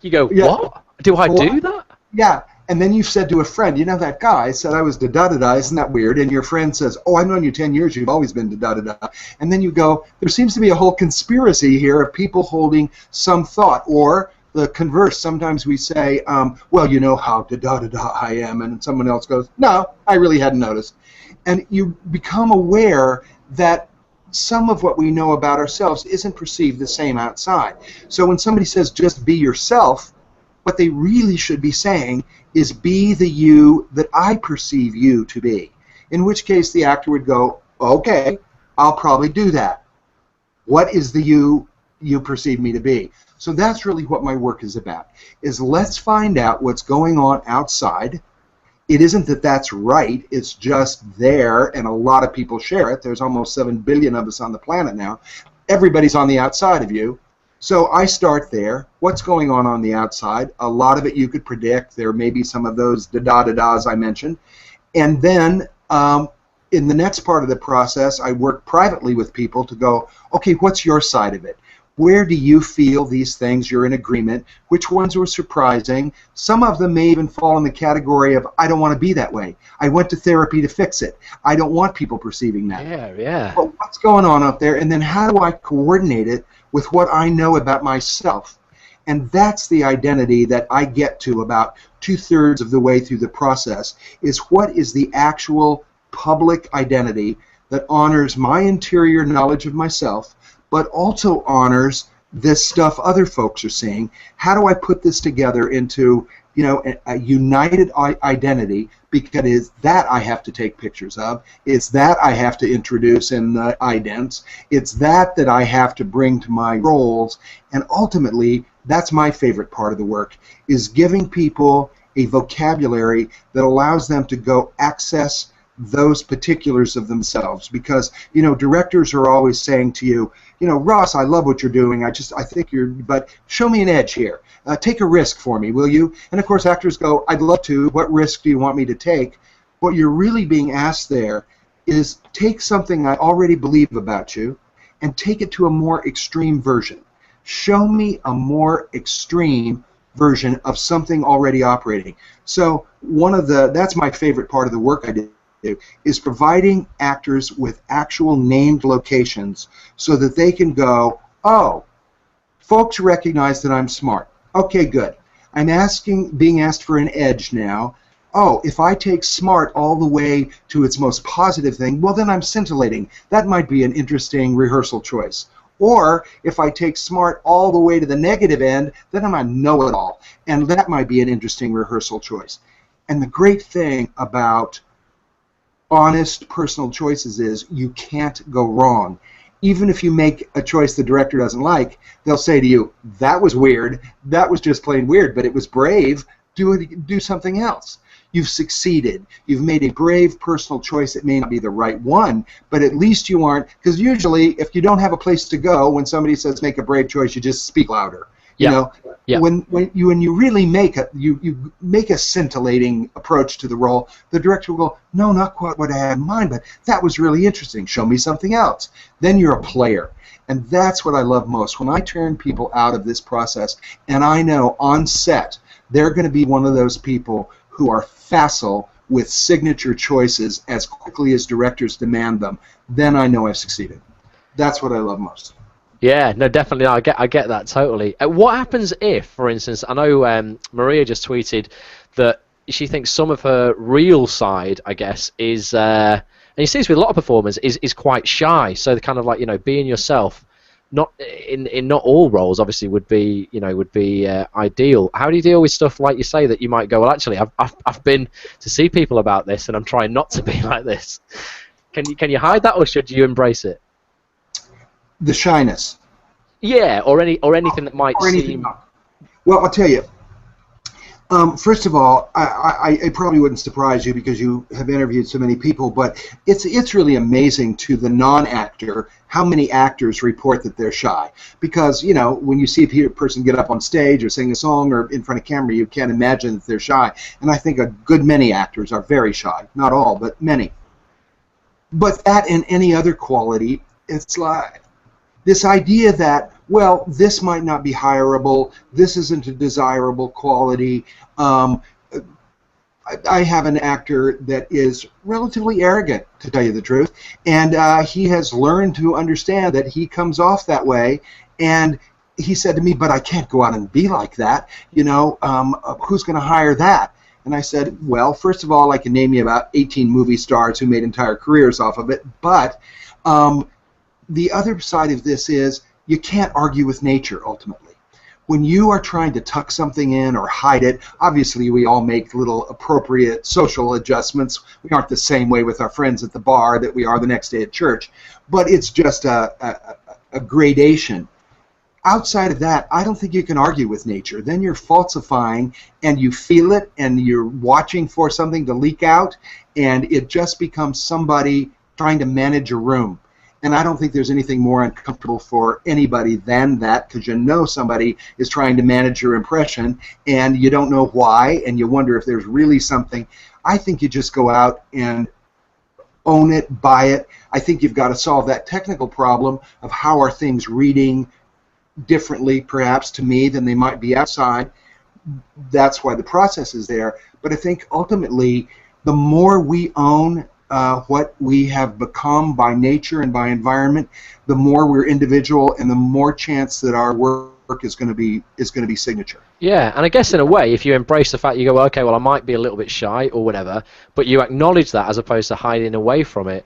You go, what? Do I do that? Yeah. And then you've said to a friend, you know, that guy said I was da-da-da-da, isn't that weird? And your friend says, oh, I've known you 10 years, you've always been da-da-da-da. And then you go, there seems to be a whole conspiracy here of people holding some thought. Or the converse, sometimes we say, well, you know how da-da-da-da I am. And someone else goes, no, I really hadn't noticed. And you become aware that some of what we know about ourselves isn't perceived the same outside. So when somebody says just be yourself, What they really should be saying is, be the you that I perceive you to be. In which case the actor would go, okay, I'll probably do that. What is the you perceive me to be? So that's really what my work is about, is let's find out what's going on outside. It isn't that that's right, it's just there, and a lot of people share it. There's almost 7 billion of us on the planet now. Everybody's on the outside of you. So I start there. What's going on the outside? A lot of it you could predict. There may be some of those da-da-da-das I mentioned. And then in the next part of the process, I work privately with people to go, okay, what's your side of it? Where do you feel these things you're in agreement? Which ones were surprising? Some of them may even fall in the category of, I don't want to be that way. I went to therapy to fix it. I don't want people perceiving that. Yeah. But what's going on up there? And then how do I coordinate it with what I know about myself? And that's the identity that I get to about 2/3 of the way through the process, is what is the actual public identity that honors my interior knowledge of myself, but also honors this stuff other folks are seeing. How do I put this together into, a united identity? Because it's that I have to take pictures of. It's that I have to introduce in the idents. It's that I have to bring to my roles. And ultimately, that's my favorite part of the work, is giving people a vocabulary that allows them to go access those particulars of themselves. Because directors are always saying to you, Ross, I love what you're doing, I think but show me an edge here, take a risk for me, will you? And of course actors go, I'd love to. What risk do you want me to take? What you're really being asked there is, take something I already believe about you and take it to a more extreme version. Show me a more extreme version of something already operating. So that's my favorite part of the work I did, is providing actors with actual named locations so that they can go, oh, folks recognize that I'm smart. Okay, good. I'm being asked for an edge now. Oh, if I take smart all the way to its most positive thing, well, then I'm scintillating. That might be an interesting rehearsal choice. Or if I take smart all the way to the negative end, then I'm a know-it-all, and that might be an interesting rehearsal choice. And the great thing about honest personal choices is you can't go wrong. Even if you make a choice the director doesn't like, they'll say to you, that was weird, that was just plain weird, but it was brave, do something else. You've succeeded. You've made a brave personal choice. It may not be the right one, but at least you aren't, because usually if you don't have a place to go, when somebody says make a brave choice, you just speak louder. When you really make a scintillating approach to the role, the director will go, no, not quite what I had in mind, but that was really interesting. Show me something else. Then you're a player. And that's what I love most. When I turn people out of this process, and I know on set they're going to be one of those people who are facile with signature choices as quickly as directors demand them, then I know I've succeeded. That's what I love most. Yeah, no, definitely. No, I get that totally. What happens if, for instance, I know Maria just tweeted that she thinks some of her real side, I guess, is, and you see this with a lot of performers, is quite shy. So the kind of like, being yourself, not in not all roles, obviously would be ideal. How do you deal with stuff like you say that you might go, well, actually, I've been to see people about this, and I'm trying not to be like this. Can you hide that, or should you embrace it? The shyness. Yeah, or anything that might seem. Well, I'll tell you. First of all, I probably wouldn't surprise you because you have interviewed so many people, but it's really amazing to the non-actor how many actors report that they're shy. Because, when you see a person get up on stage or sing a song or in front of camera, you can't imagine that they're shy. And I think a good many actors are very shy. Not all, but many. But that and any other quality, it's like this idea that, well, this might not be hireable, this isn't a desirable quality. I have an actor that is relatively arrogant, to tell you the truth, and he has learned to understand that he comes off that way, and he said to me, but I can't go out and be like that, who's going to hire that? And I said, well, first of all, I can name you about 18 movie stars who made entire careers off of it, but the other side of this is you can't argue with nature, ultimately. when you are trying to tuck something in or hide it, obviously we all make little appropriate social adjustments. We aren't the same way with our friends at the bar that we are the next day at church, but it's just a gradation. Outside of that, I don't think you can argue with nature. Then you're falsifying, and you feel it, and you're watching for something to leak out, and it just becomes somebody trying to manage a room. And I don't think there's anything more uncomfortable for anybody than that, because you know somebody is trying to manage your impression, and you don't know why, and you wonder if there's really something. I think you just go out and own it, buy it. I think you've got to solve that technical problem of how are things reading differently, perhaps, to me than they might be outside. That's why the process is there. But I think ultimately, the more we own what we have become by nature and by environment, the more we're individual, and the more chance that our work is going to be signature. Yeah, and I guess in a way, if you embrace the fact, you go, okay, well, I might be a little bit shy or whatever, but you acknowledge that as opposed to hiding away from it.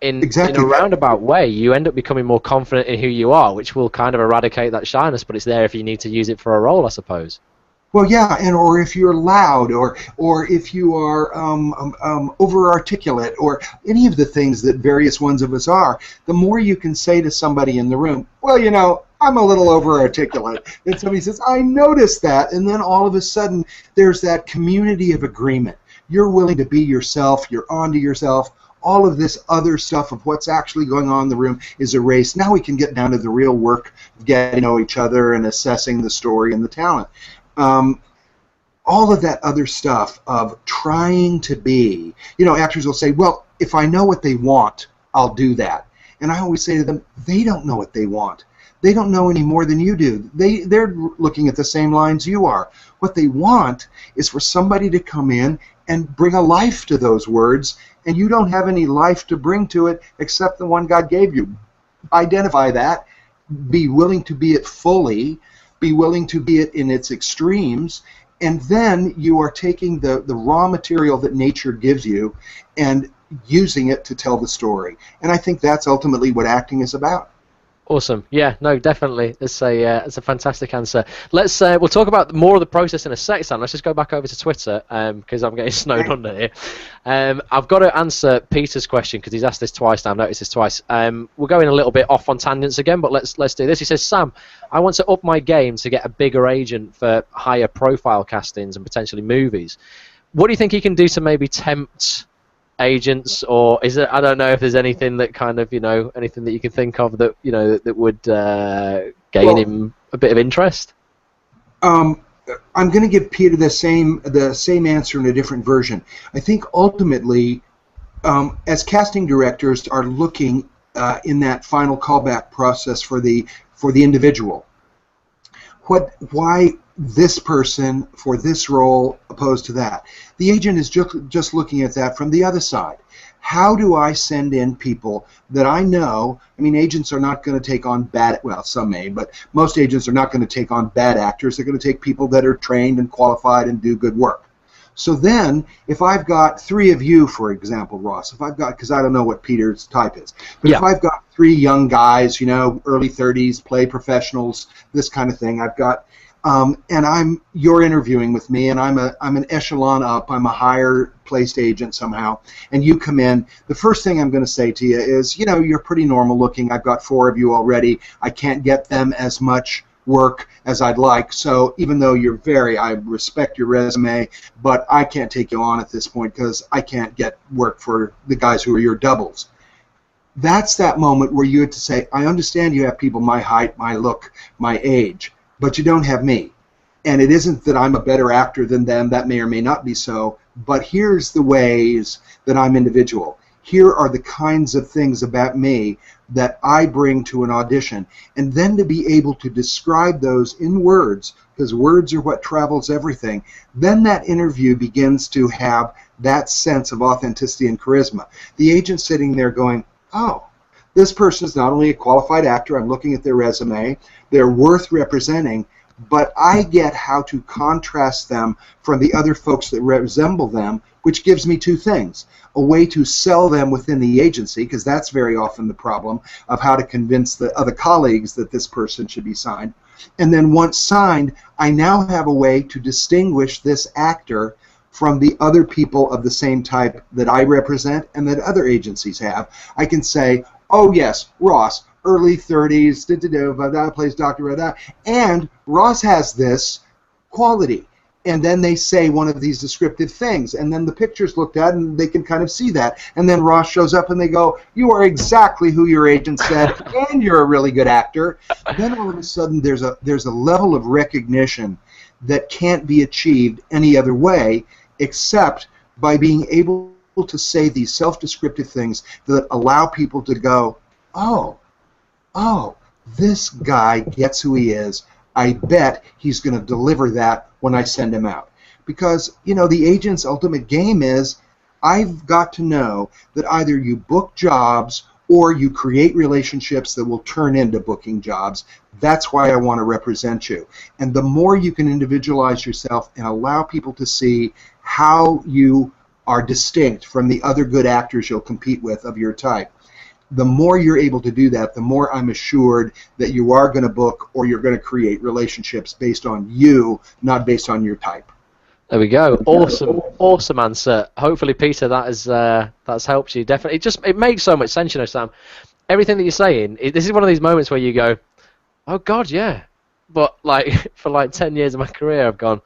In a roundabout way, you end up becoming more confident in who you are, which will kind of eradicate that shyness, but it's there if you need to use it for a role, I suppose. Well, yeah, and or if you're loud, or if you are over-articulate, or any of the things that various ones of us are, the more you can say to somebody in the room, well, you know, I'm a little over-articulate. And somebody says, I noticed that, and then all of a sudden there's that community of agreement. You're willing to be yourself, you're onto yourself. All of this other stuff of what's actually going on in the room is erased. Now we can get down to the real work of getting to know each other and assessing the story and the talent. All of that other stuff of trying to be, you know, actors will say, well, if I know what they want, I'll do that. And I always say to them, they don't know what they want. They don't know any more than you do. They're looking at the same lines you are. What they want is for somebody to come in and bring a life to those words, and you don't have any life to bring to it except the one God gave you. Identify that, be willing to be it fully, be willing to be it in its extremes, and then you are taking the raw material that nature gives you and using it to tell the story. And I think that's ultimately what acting is about. Awesome. Yeah, no, definitely. It's a fantastic answer. Let's we'll talk about more of the process in a sec, Sam. Let's just go back over to Twitter because I'm getting snowed under here. I've got to answer Peter's question because he's asked this twice now. I've noticed this twice. We're going a little bit off on tangents again, but let's do this. He says, Sam, I want to up my game to get a bigger agent for higher profile castings and potentially movies. What do you think he can do to maybe tempt agents, or is it? I don't know if there's anything that kind of, you know, anything that you can think of that, you know, that would gain him a bit of interest. I'm going to give Peter the same answer in a different version. I think ultimately, as casting directors are looking in that final callback process for the individual, why this person for this role opposed to that. The agent is just looking at that from the other side. How do I send in people that I know? I mean, agents are not going to take on well, some may, but most agents are not going to take on bad actors. They're going to take people that are trained and qualified and do good work. So then, if I've got three of you, for example, Ross, if I've got, because I don't know what Peter's type is, but if I've got three young guys, you know, early 30s, play professionals, this kind of thing, I've got, and you're interviewing with me, and I'm an echelon up, I'm a higher placed agent somehow, and you come in, the first thing I'm going to say to you is, you know, you're pretty normal looking, I've got four of you already, I can't get them as much work as I'd like, so even though I respect your resume, but I can't take you on at this point because I can't get work for the guys who are your doubles. That's that moment where you have to say, I understand you have people my height, my look, my age, but you don't have me. And it isn't that I'm a better actor than them, that may or may not be so, but here's the ways that I'm individual. Here are the kinds of things about me that I bring to an audition. And then to be able to describe those in words, because words are what travels everything, then that interview begins to have that sense of authenticity and charisma. The agent sitting there going, oh, this person is not only a qualified actor, I'm looking at their resume, they're worth representing, but I get how to contrast them from the other folks that resemble them, which gives me two things. A way to sell them within the agency, because that's very often the problem of how to convince the other colleagues that this person should be signed. And then once signed, I now have a way to distinguish this actor from the other people of the same type that I represent and that other agencies have. I can say, oh yes, Ross, early 30s, plays Dr. And Ross has this quality. And then they say one of these descriptive things, and then the picture's looked at, and they can kind of see that. And then Ross shows up, and they go, you are exactly who your agent said, and you're a really good actor. Then all of a sudden, there's a level of recognition that can't be achieved any other way except by being able to say these self-descriptive things that allow people to go, oh, this guy gets who he is. I bet he's going to deliver that when I send him out. Because, the agent's ultimate game is, I've got to know that either you book jobs or you create relationships that will turn into booking jobs. That's why I want to represent you. And the more you can individualize yourself and allow people to see how you are distinct from the other good actors you'll compete with of your type, the more you're able to do that, the more I'm assured that you are going to book or you're going to create relationships based on you, not based on your type. There we go. Awesome answer. Hopefully, Peter, that's helped you. Definitely, it makes so much sense, Sam. Everything that you're saying, this is one of these moments where you go, "Oh God, yeah." But for 10 years of my career, I've gone,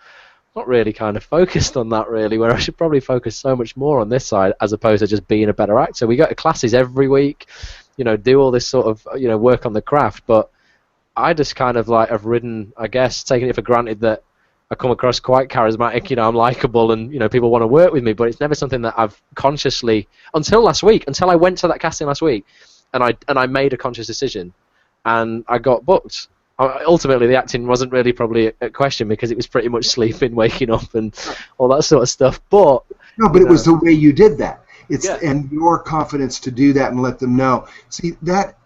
not really kind of focused on that really, where I should probably focus so much more on this side as opposed to just being a better actor. We go to classes every week, do all this sort of, work on the craft, but I just kind of have ridden, I guess, taking it for granted that I come across quite charismatic, I'm likable and, people want to work with me, but it's never something that I've consciously, until I went to that casting last week and I made a conscious decision and I got booked. Ultimately, the acting wasn't really probably a question because it was pretty much sleeping, waking up, and all that sort of stuff. But it was the way you did that. And your confidence to do that and let them know. See, that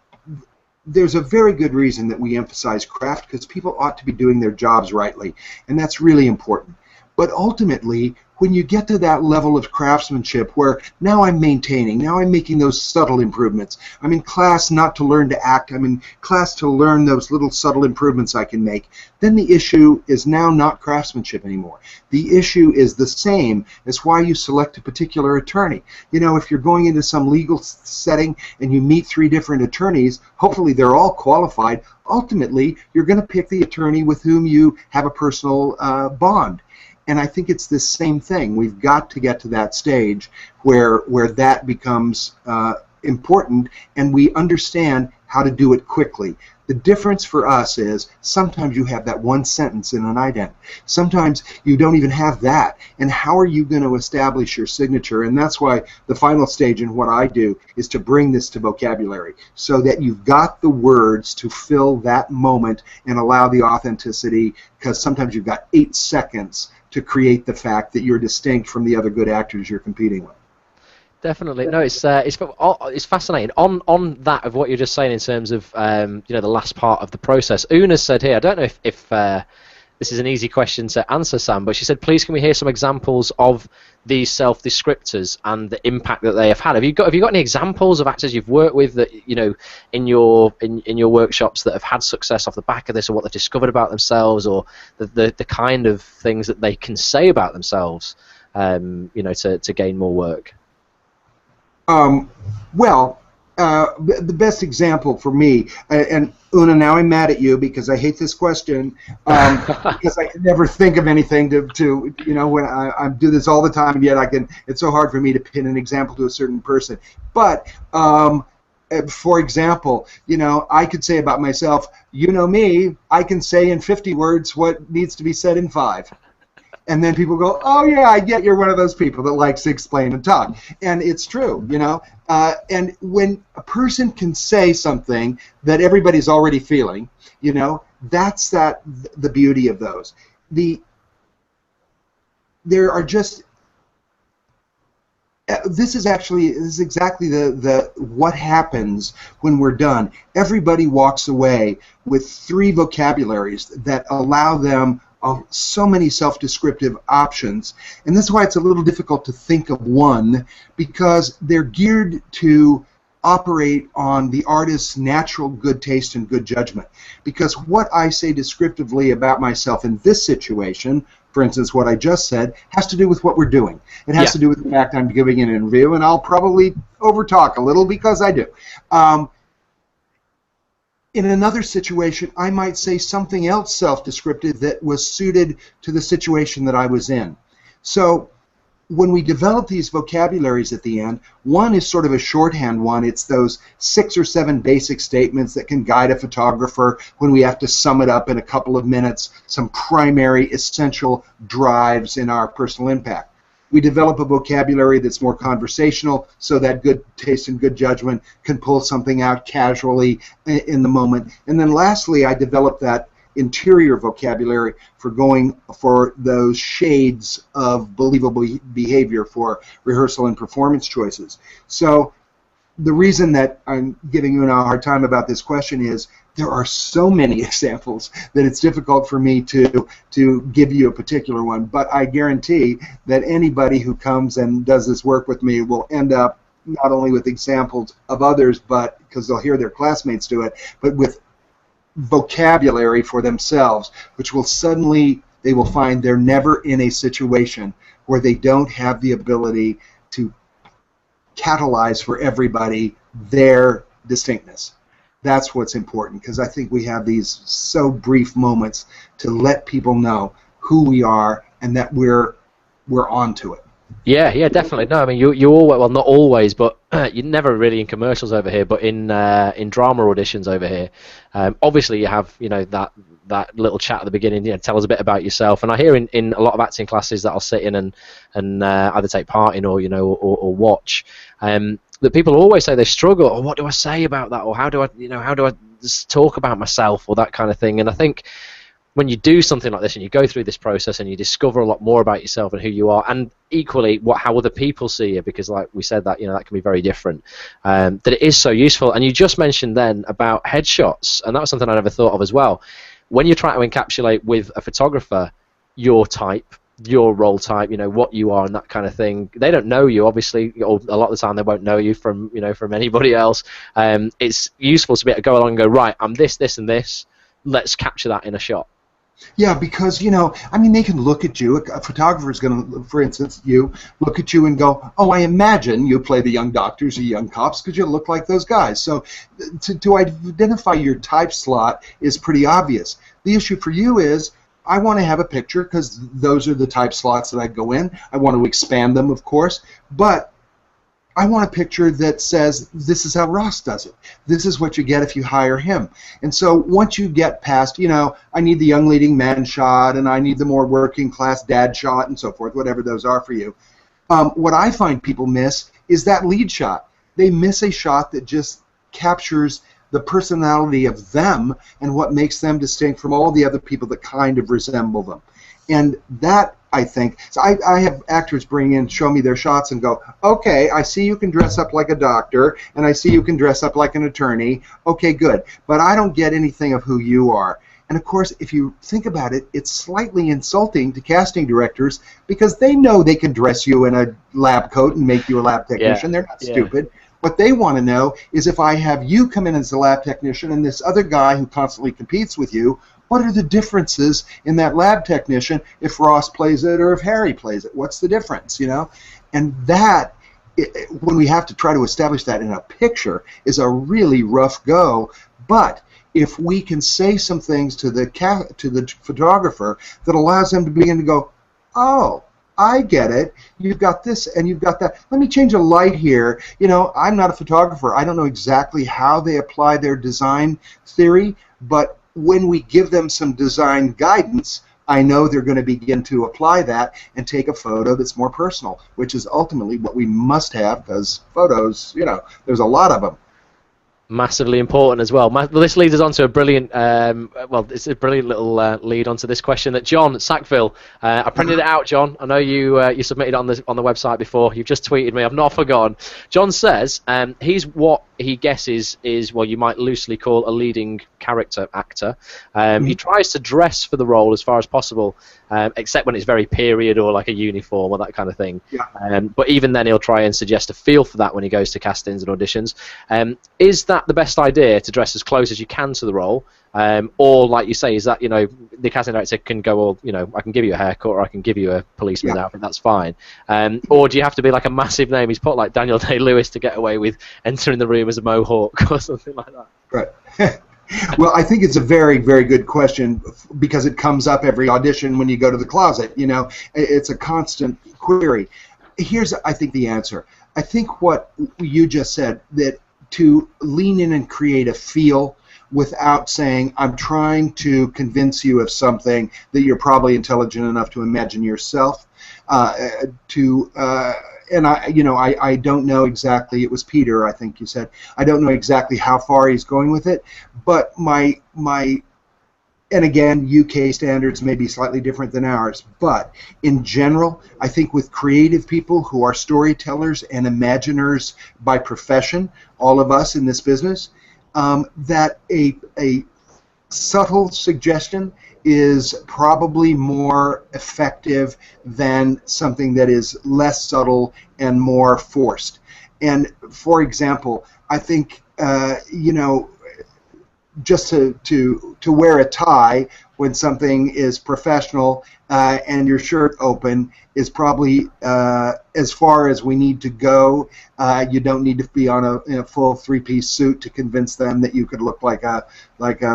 there's a very good reason that we emphasize craft, because people ought to be doing their jobs rightly, and that's really important. But ultimately, when you get to that level of craftsmanship where now I'm maintaining, now I'm making those subtle improvements. I'm in class not to learn to act, I'm in class to learn those little subtle improvements I can make, then the issue is now not craftsmanship anymore. The issue is the same as why you select a particular attorney. If you're going into some legal setting and you meet 3 different attorneys, hopefully they're all qualified. Ultimately, you're going to pick the attorney with whom you have a personal bond. And I think it's the same thing. We've got to get to that stage where that becomes important, and we understand how to do it quickly. The difference for us is sometimes you have that one sentence in an ident. Sometimes you don't even have that. And how are you going to establish your signature? And that's why the final stage in what I do is to bring this to vocabulary so that you've got the words to fill that moment and allow the authenticity, because sometimes you've got 8 seconds to create the fact that you're distinct from the other good actors you're competing with. Definitely. No, it's fascinating. On that of what you're just saying in terms of the last part of the process, Una said here, I don't know if this is an easy question to answer, Sam, but she said, please can we hear some examples of these self-descriptors and the impact that they have had? Have you got any examples of actors you've worked with that in your workshops that have had success off the back of this, or what they've discovered about themselves, or the kind of things that they can say about themselves, to gain more work? The best example for me, and Una, now I'm mad at you because I hate this question, because I can never think of anything to when I do this all the time, and yet it's so hard for me to pin an example to a certain person. But for example, I could say about myself, me, I can say in 50 words what needs to be said in 5. And then people go, oh, yeah, I get you're one of those people that likes to explain and talk. And it's true, And when a person can say something that everybody's already feeling, that's the beauty of those. There are just This is exactly the what happens when we're done. Everybody walks away with 3 vocabularies that allow them so many self-descriptive options, and that's why it's a little difficult to think of one, because they're geared to operate on the artist's natural good taste and good judgment. Because what I say descriptively about myself in this situation, for instance, what I just said, has to do with what we're doing. It has to do with the fact I'm giving an interview, and I'll probably overtalk a little because I do. In another situation, I might say something else self-descriptive that was suited to the situation that I was in. So when we develop these vocabularies at the end, one is sort of a shorthand one. It's those 6 or 7 basic statements that can guide a photographer when we have to sum it up in a couple of minutes, some primary essential drives in our personal impact. We develop a vocabulary that's more conversational, so that good taste and good judgment can pull something out casually in the moment. And then lastly, I develop that interior vocabulary for going for those shades of believable behavior for rehearsal and performance choices. So the reason that I'm giving you a hard time about this question is there are so many examples that it's difficult for me to give you a particular one, but I guarantee that anybody who comes and does this work with me will end up not only with examples of others, but because they'll hear their classmates do it, but with vocabulary for themselves, which will suddenly, they will find they're never in a situation where they don't have the ability to catalyze for everybody their distinctness. That's what's important, because I think we have these so brief moments to let people know who we are and that we're onto it. Yeah, definitely. No, I mean, you always, well, not always, but you're never really in commercials over here, but in drama auditions over here, obviously you have, that little chat at the beginning, tell us a bit about yourself. And I hear in a lot of acting classes that I'll sit in and either take part in or watch, that people always say they struggle, or what do I say about that, or how do I just talk about myself, or that kind of thing. And I think when you do something like this and you go through this process and you discover a lot more about yourself and who you are, and equally how other people see you, because like we said, that that can be very different, that it is so useful. And you just mentioned then about headshots, and that was something I never thought of as well. When you're trying to encapsulate with a photographer your type, your role type, what you are and that kind of thing, they don't know you, obviously, or a lot of the time they won't know you from anybody else. It's useful to be able to go along and go, right, I'm this, this, and this, let's capture that in a shot. Yeah, because, they can look at you. A photographer is going to, for instance, look at you and go, oh, I imagine you play the young doctors or young cops because you look like those guys. So to identify your type slot is pretty obvious. The issue for you is, I want to have a picture because those are the type slots that I go in. I want to expand them, of course, but I want a picture that says, this is how Ross does it. This is what you get if you hire him. And so once you get past, I need the young leading man shot, and I need the more working class dad shot, and so forth, whatever those are for you. What I find people miss is that lead shot. They miss a shot that just captures the personality of them and what makes them distinct from all the other people that kind of resemble them. And that, I think, so I have actors show me their shots and go, okay, I see you can dress up like a doctor, and I see you can dress up like an attorney. Okay, good. But I don't get anything of who you are. And of course, if you think about it, it's slightly insulting to casting directors because they know they can dress you in a lab coat and make you a lab technician. Yeah. They're not stupid. What they want to know is if I have you come in as a lab technician and this other guy who constantly competes with you, what are the differences in that lab technician if Ross plays it or if Harry plays it? What's the difference, And that, when we have to try to establish that in a picture, is a really rough go. But if we can say some things to the photographer that allows them to begin to go, oh, I get it. You've got this and you've got that. Let me change a light here. I'm not a photographer. I don't know exactly how they apply their design theory, but when we give them some design guidance, I know they're going to begin to apply that and take a photo that's more personal, which is ultimately what we must have, because photos, there's a lot of them. Massively important as well. Well, this leads us on to a brilliant, it's a brilliant little lead onto this question that John Sackville, I printed it out, John. I know you submitted it on the website before. You've just tweeted me. I've not forgotten. John says he's what he guesses is what you might loosely call a leading character actor. He tries to dress for the role as far as possible, except when it's very period or like a uniform or that kind of thing. Yeah. But even then, he'll try and suggest a feel for that when he goes to castings and auditions. Is that the best idea, to dress as close as you can to the role? Or, like you say, is that, the casting director can go, well, I can give you a haircut or I can give you a policeman outfit, that's fine. Or do you have to be like a massive name? He's put like Daniel Day-Lewis to get away with entering the room as a mohawk or something like that. Right. Well, I think it's a very, very good question because it comes up every audition when you go to the closet. It's a constant query. Here's, I think, the answer. I think what you just said, that to lean in and create a feel without saying, I'm trying to convince you of something that you're probably intelligent enough to imagine yourself, and I don't know exactly, it was Peter, I think you said, I don't know exactly how far he's going with it, but and again, UK standards may be slightly different than ours, but in general, I think with creative people who are storytellers and imaginers by profession, all of us in this business, that a subtle suggestion is probably more effective than something that is less subtle and more forced. And for example, I think just to wear a tie when something is professional and your shirt open is probably as far as we need to go. You don't need to be in a full three-piece suit to convince them that you could look like a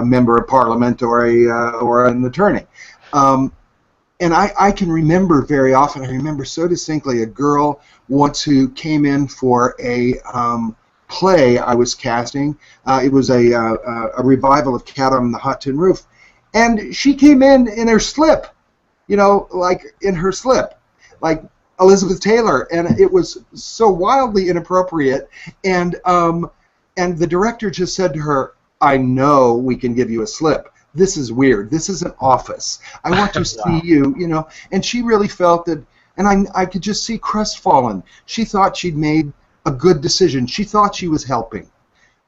member of parliament or an attorney. And I can remember very often. I remember so distinctly a girl once who came in for a play I was casting. It was a revival of Cat on the Hot Tin Roof, and she came in her slip, like in her slip, like Elizabeth Taylor, and it was so wildly inappropriate. And the director just said to her, "I know we can give you a slip. This is weird. This is an office. I want to see you, And she really felt that, and I could just see crestfallen. She thought she'd made a good decision. She thought she was helping.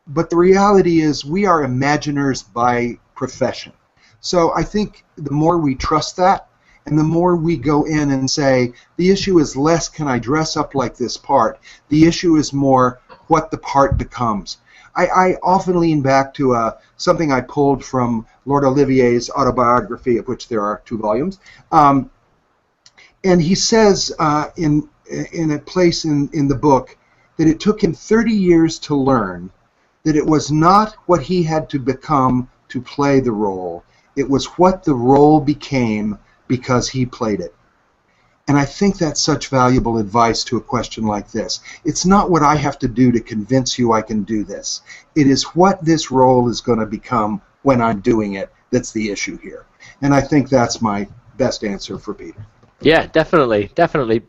But the reality is we are imaginers by profession. So I think the more we trust that, and the more we go in and say, the issue is less can I dress up like this part, the issue is more what the part becomes. I often lean back to something I pulled from Lord Olivier's autobiography, of which there are 2 volumes. And he says in a place in the book that it took him 30 years to learn that it was not what he had to become to play the role. It was what the role became because he played it. And I think that's such valuable advice to a question like this. It's not what I have to do to convince you I can do this. It is what this role is going to become when I'm doing it that's the issue here. And I think that's my best answer for Peter. Yeah, definitely.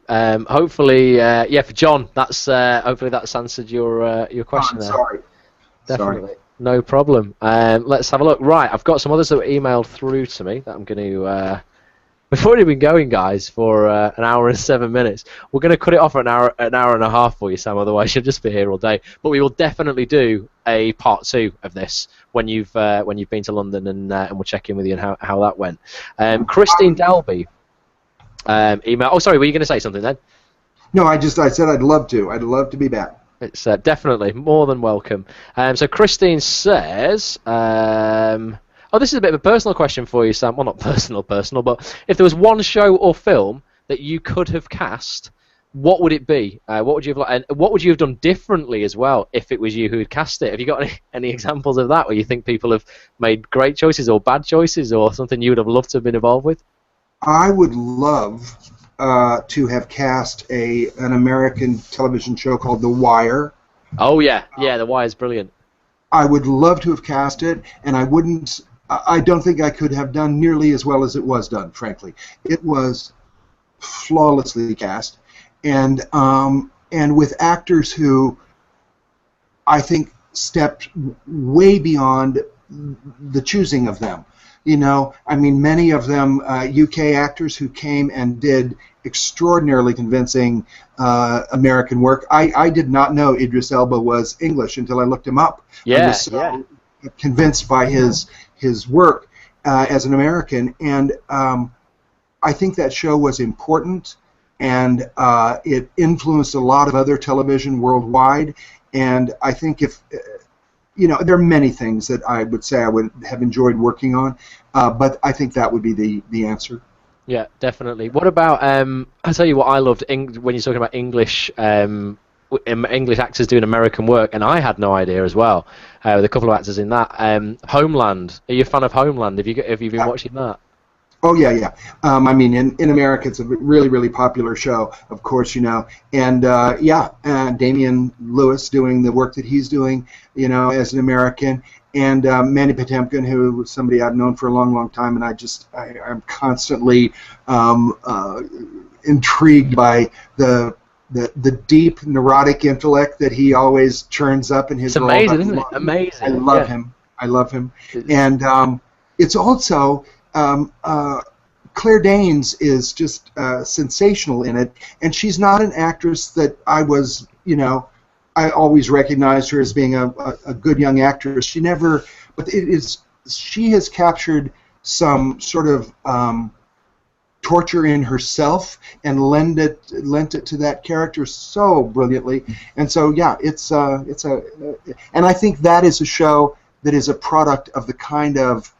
Hopefully, for John, that's hopefully that's answered your question there. Sorry. Definitely. Sorry. No problem. Let's have a look. Right, I've got some others that were emailed through to me that I'm going to... We've already been going, guys, for an hour and 7 minutes. We're going to cut it off for an hour and a half for you, Sam, otherwise you'll just be here all day. But we will definitely do a part 2 of this when you've been to London, and we'll check in with you and how that went. Christine Dalby email. Oh, sorry, were you going to say something then? No, I said I'd love to. I'd love to be back. It's definitely more than welcome. So Christine says... this is a bit of a personal question for you, Sam. Well, not personal, but if there was one show or film that you could have cast, what would it be? What would you have and what would you have done differently as well if it was you who had cast it? Have you got any examples of that where you think people have made great choices or bad choices or something you would have loved to have been involved with? I would love to have cast an American television show called The Wire. Oh, yeah. Yeah, The Wire is brilliant. I would love to have cast it, and I don't think I could have done nearly as well as it was done, frankly. It was flawlessly cast, and with actors who I think stepped way beyond the choosing of them. You know, I mean, many of them UK actors who came and did extraordinarily convincing American work. I did not know Idris Elba was English until I looked him up. I was so convinced by his work as an American, and I think that show was important, and it influenced a lot of other television worldwide. And I think if you know, there are many things that I would say I would have enjoyed working on, but I think that would be the answer. Yeah, definitely. What about, I'll tell you what I loved when you're talking about English actors doing American work, and I had no idea as well, with a couple of actors in that. Homeland. Are you a fan of Homeland? Have you been watching that? Oh, yeah, yeah. I mean, in America, it's a really, really popular show, of course, you know. And, Damian Lewis doing the work that he's doing, you know, as an American. And Mandy Patinkin, who was somebody I've known for a long, long time. And I'm constantly intrigued by the deep, neurotic intellect that he amazing, churns up in his role. It's amazing, isn't it? Amazing. I love him. I love him. And it's also... Claire Danes is just sensational in it, and she's not an actress that I always recognized her as being a good young actress. She has captured some sort of torture in herself and lent it to that character so brilliantly. And so yeah, and I think that is a show that is a product of the kind of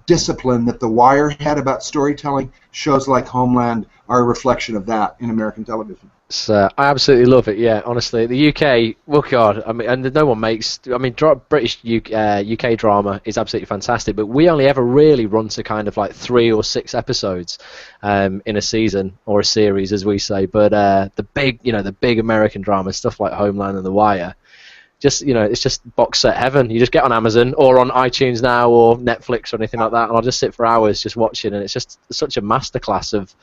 discipline that The Wire had about storytelling. Shows like Homeland are a reflection of that in American television. I absolutely love it. Yeah, honestly, the UK. Well, God, I mean, and no one makes. I mean, British UK drama is absolutely fantastic, but we only ever really run to kind of like 3 or 6 episodes in a season or a series, as we say. But the big American drama stuff like Homeland and The Wire. Just, you know, it's just box set heaven. You just get on Amazon or on iTunes now or Netflix or anything like that, and I'll just sit for hours just watching, and it's just such a masterclass of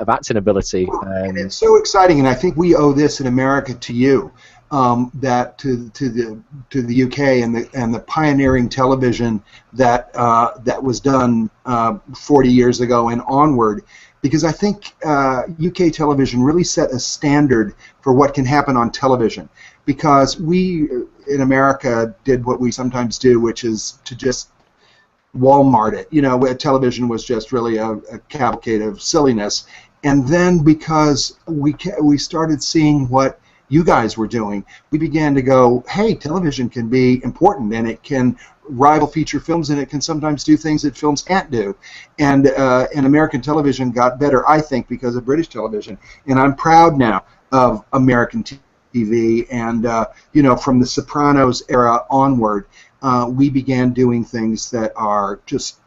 acting ability. And it's so exciting, and I think we owe this in America to you, that to the UK and the pioneering television that was done 40 years ago and onward. Because I think UK television really set a standard for what can happen on television. Because we, in America, did what we sometimes do, which is to just Walmart it. You know, television was just really a cavalcade of silliness. And then because we started seeing what you guys were doing, we began to go, hey, television can be important, and it can rival feature films, and it can sometimes do things that films can't do. And American television got better, I think, because of British television. And I'm proud now of American TV, and from the Sopranos era onward, we began doing things that are just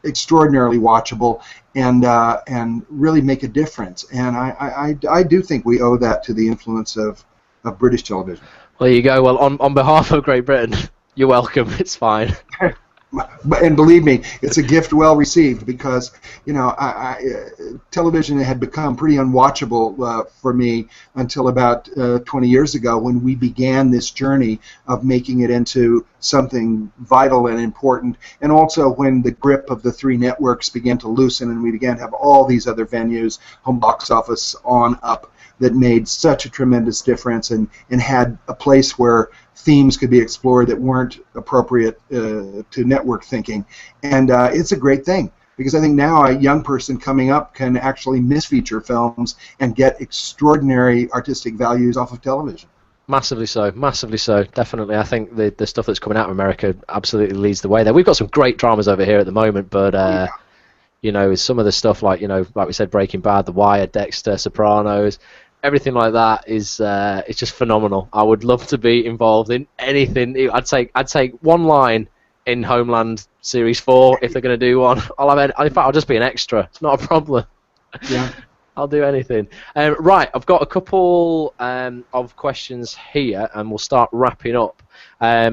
extraordinarily watchable and really make a difference. And I do think we owe that to the influence of British television. Well, there you go. Well, on behalf of Great Britain, you're welcome. It's fine. And believe me, it's a gift well received, because television had become pretty unwatchable for me until about 20 years ago, when we began this journey of making it into something vital and important, and also when the grip of the 3 networks began to loosen and we began to have all these other venues, home box office on up, that made such a tremendous difference and had a place where themes could be explored that weren't appropriate to network thinking. And it's a great thing, because I think now a young person coming up can actually miss feature films and get extraordinary artistic values off of television. Massively so, definitely. I think the stuff that's coming out of America absolutely leads the way there. We've got some great dramas over here at the moment, but some of the stuff like we said, Breaking Bad, The Wire, Dexter, Sopranos, everything like that is it's just phenomenal. I would love to be involved in anything. I'd take one line in Homeland Series 4 if they're going to do one. In fact, I'll just be an extra. It's not a problem. Yeah. I'll do anything. Right, I've got a couple of questions here, and we'll start wrapping up. I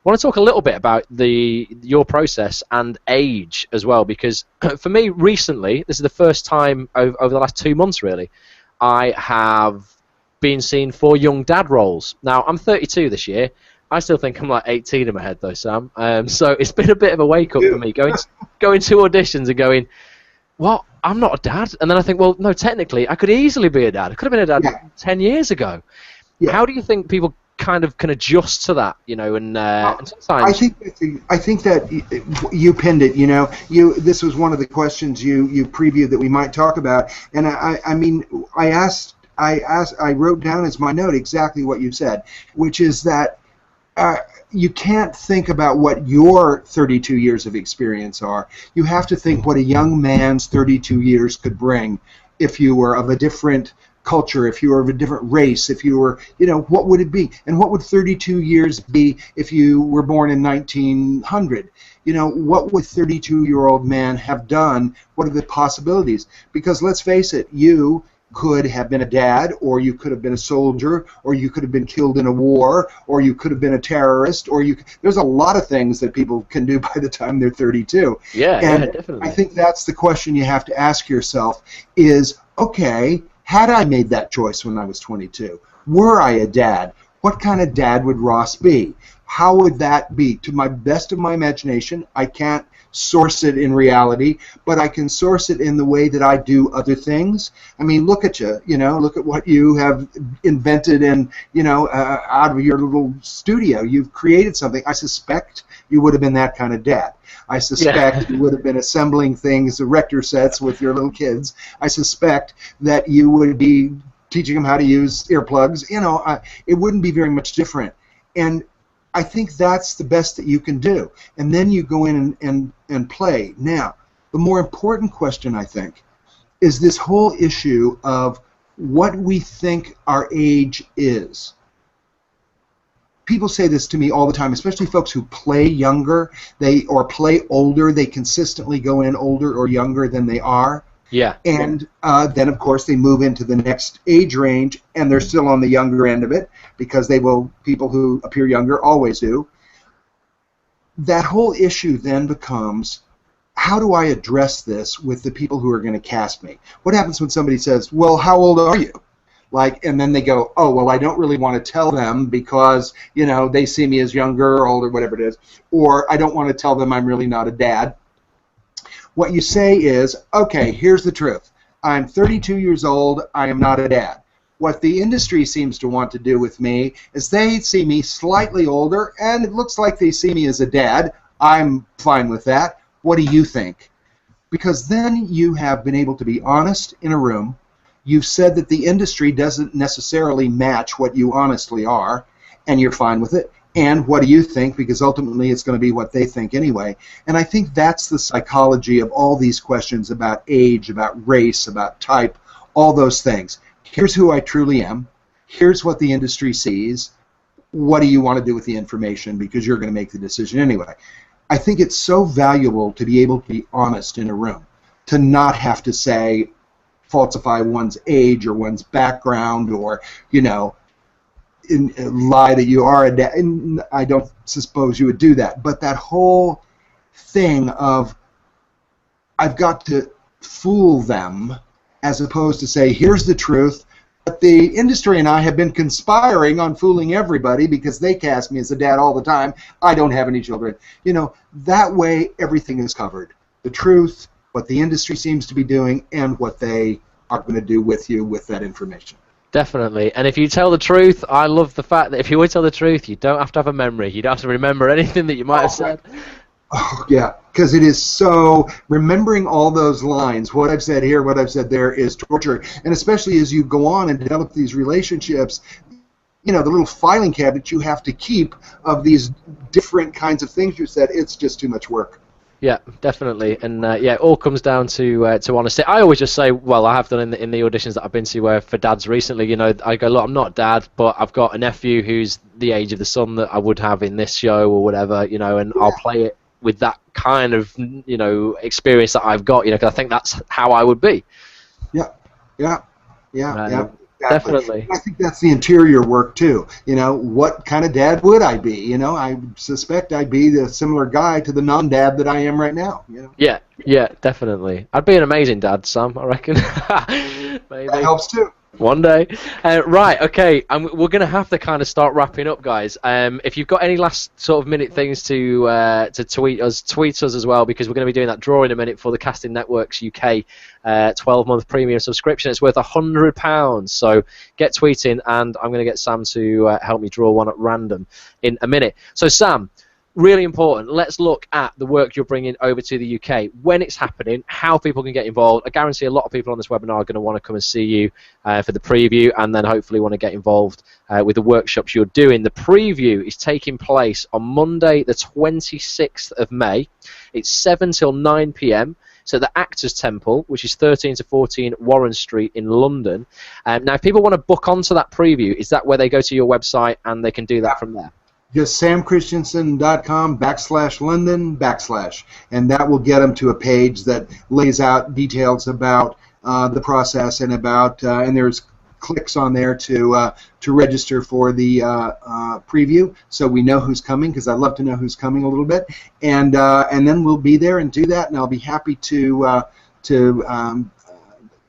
want to talk a little bit about your process and age as well, because for me recently, this is the first time over the last 2 months really, I have being seen for young dad roles. Now, I'm 32 this year. I still think I'm like 18 in my head, though, Sam. So it's been a bit of a wake-up for me, going to auditions and going, what? I'm not a dad? And then I think, well, no, technically, I could easily be a dad. I could have been a dad 10 years ago. Yeah. How do you think people kind of can adjust to that, and sometimes... I think that you pinned it, this was one of the questions you previewed that we might talk about, and I wrote down as my note exactly what you said, which is that you can't think about what your 32 years of experience are. You have to think what a young man's 32 years could bring if you were of a different culture, if you were of a different race, if you were, what would it be? And what would 32 years be if you were born in 1900? What would 32-year-old man have done? What are the possibilities? Because let's face it, you could have been a dad, or you could have been a soldier, or you could have been killed in a war, or you could have been a terrorist, there's a lot of things that people can do by the time they're 32. Yeah, definitely. I think that's the question you have to ask yourself is, okay, had I made that choice when I was 22? Were I a dad? What kind of dad would Ross be? How would that be? To my best of my imagination, I can't source it in reality, but I can source it in the way that I do other things. I mean, look at you, look at what you have invented and, out of your little studio. You've created something. I suspect you would have been that kind of dad. I suspect you would have been assembling things, erector sets with your little kids. I suspect that you would be teaching them how to use earplugs. It wouldn't be very much different. And I think that's the best that you can do. And then you go in and play. Now, the more important question, I think, is this whole issue of what we think our age is. People say this to me all the time, especially folks who play younger or play older. They consistently go in older or younger than they are. Yeah. And then, of course, they move into the next age range, and they're still on the younger end of it, because people who appear younger always do. That whole issue then becomes, how do I address this with the people who are going to cast me? What happens when somebody says, well, how old are you? And then they go, oh, well, I don't really want to tell them because, they see me as younger or older, whatever it is, or I don't want to tell them I'm really not a dad. What you say is, okay, here's the truth. I'm 32 years old. I am not a dad. What the industry seems to want to do with me is they see me slightly older, and it looks like they see me as a dad. I'm fine with that. What do you think? Because then you have been able to be honest in a room. You've said that the industry doesn't necessarily match what you honestly are, and you're fine with it. And what do you think? Because ultimately it's going to be what they think anyway. And I think that's the psychology of all these questions about age, about race, about type, all those things. Here's who I truly am. Here's what the industry sees. What do you want to do with the information? Because you're going to make the decision anyway. I think it's so valuable to be able to be honest in a room, to not have to say, falsify one's age or one's background or, lie that you are a dad. And I don't suppose you would do that. But that whole thing of I've got to fool them as opposed to say, here's the truth, but the industry and I have been conspiring on fooling everybody because they cast me as a dad all the time. I don't have any children. That way everything is covered. The truth, what the industry seems to be doing, and what they are going to do with you with that information. Definitely. And if you tell the truth, I love the fact that if you would tell the truth, you don't have to have a memory. You don't have to remember anything that you might have said. Oh, yeah, because it is so, remembering all those lines, what I've said here, what I've said there, is torture. And especially as you go on and develop these relationships, the little filing cabinet you have to keep of these different kinds of things you said, it's just too much work. Yeah, definitely, and it all comes down to honesty. I always just say, well, I have done in the auditions that I've been to for dads recently. I go, look, I'm not a dad, but I've got a nephew who's the age of the son that I would have in this show or whatever, and I'll play it with that kind of experience that I've got, because I think that's how I would be. Yeah. Exactly. Definitely. I think that's the interior work too. What kind of dad would I be? I suspect I'd be the similar guy to the non-dad that I am right now. Yeah, definitely. I'd be an amazing dad, Sam, I reckon. Maybe. That helps too. One day. Right, okay. We're going to have to kind of start wrapping up, guys. If you've got any last sort of minute things to tweet us as well, because we're going to be doing that draw in a minute for the Casting Networks UK 12-month premium subscription. It's worth £100. So get tweeting, and I'm going to get Sam to help me draw one at random in a minute. So, Sam, really important. Let's look at the work you're bringing over to the UK, when it's happening, how people can get involved. I guarantee a lot of people on this webinar are going to want to come and see you for the preview, and then hopefully want to get involved with the workshops you're doing. The preview is taking place on Monday, the 26th of May. It's 7 till 9 p.m. So the Actors Temple, which is 13 to 14 Warren Street in London. Now, if people want to book onto that preview, is that where they go to your website and they can do that from there? Just samchristensen.com/London/, and that will get them to a page that lays out details about the process and about and there's clicks on there to register for the preview, so we know who's coming, because I love to know who's coming a little bit, and then we'll be there and do that, and I'll be happy to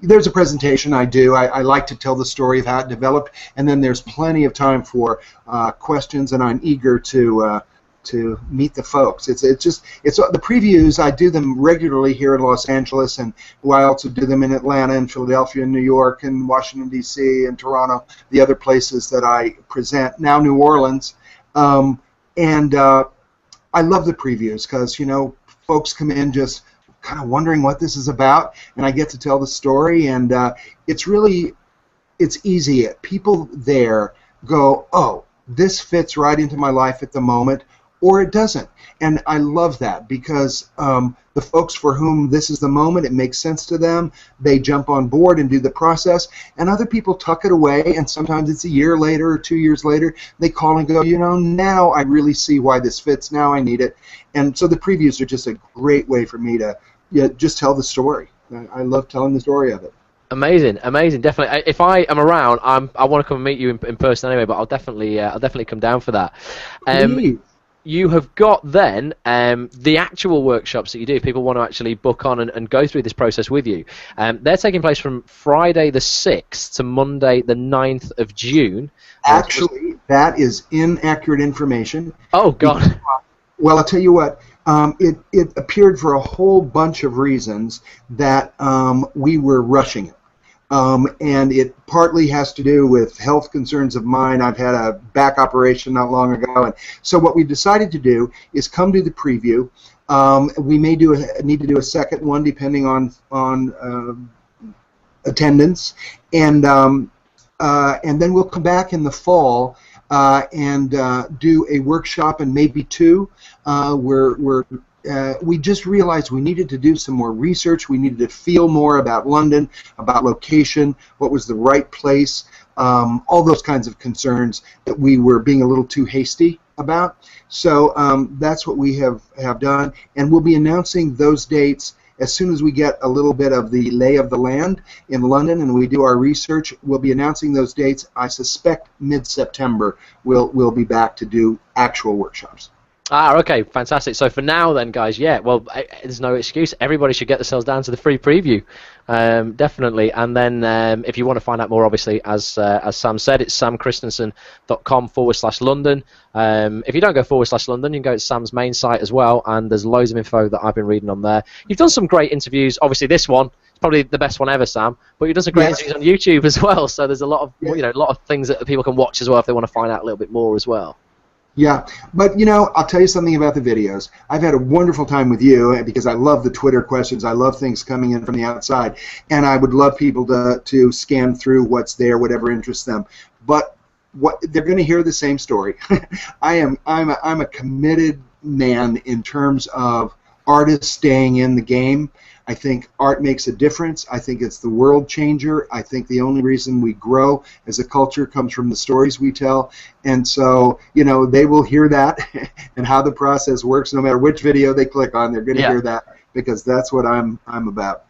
there's a presentation I do. I like to tell the story of how it developed, and then there's plenty of time for questions, and I'm eager to meet the folks. It's the previews. I do them regularly here in Los Angeles, and I also do them in Atlanta and Philadelphia and New York and Washington D.C. and Toronto, the other places that I present. Now New Orleans, and I love the previews because folks come in just kind of wondering what this is about, and I get to tell the story, and it's easy. People there go, oh, this fits right into my life at the moment, or it doesn't, and I love that, because the folks for whom this is the moment, it makes sense to them, they jump on board and do the process, and other people tuck it away, and sometimes it's a year later or 2 years later, they call and go, now I really see why this fits, now I need it, and so the previews are just a great way for me to just tell the story. I love telling the story of it. Amazing, definitely. If I am around, I want to come and meet you in person anyway. But I'll definitely come down for that. You have got then the actual workshops that you do. If people want to actually book on and go through this process with you, they're taking place from Friday the 6th to Monday the 9th of June. Actually, that is inaccurate information. Oh God. Well, I'll tell you what. It appeared for a whole bunch of reasons that we were rushing it. And it partly has to do with health concerns of mine. I've had a back operation not long ago, and so what we decided to do is come to the preview. We may need to do a second one depending on attendance, and then we'll come back in the fall and do a workshop and maybe two. We just realized we needed to do some more research. We needed to feel more about London, about location, what was the right place, all those kinds of concerns that we were being a little too hasty about. So that's what we have done, and we'll be announcing those dates as soon as we get a little bit of the lay of the land in London and we do our research. We'll be announcing those dates. I suspect mid-September we'll be back to do actual workshops. Okay, fantastic. So for now then, guys, there's no excuse. Everybody should get themselves down to the free preview, definitely. And then if you want to find out more, obviously, as Sam said, it's samchristensen.com/London. If you don't go /London, you can go to Sam's main site as well, and there's loads of info that I've been reading on there. You've done some great interviews. Obviously, this one is probably the best one ever, Sam, but you've done some great interviews on YouTube as well, so there's a lot of a lot of things that people can watch as well if they want to find out a little bit more as well. Yeah, but I'll tell you something about the videos. I've had a wonderful time with you because I love the Twitter questions. I love things coming in from the outside, and I would love people to scan through what's there, whatever interests them. But they're going to hear the same story. I'm a committed man in terms of artists staying in the game. I think art makes a difference. I think it's the world changer. I think the only reason we grow as a culture comes from the stories we tell. And so, they will hear that and how the process works. No matter which video they click on, they're going to hear that, because that's what I'm about.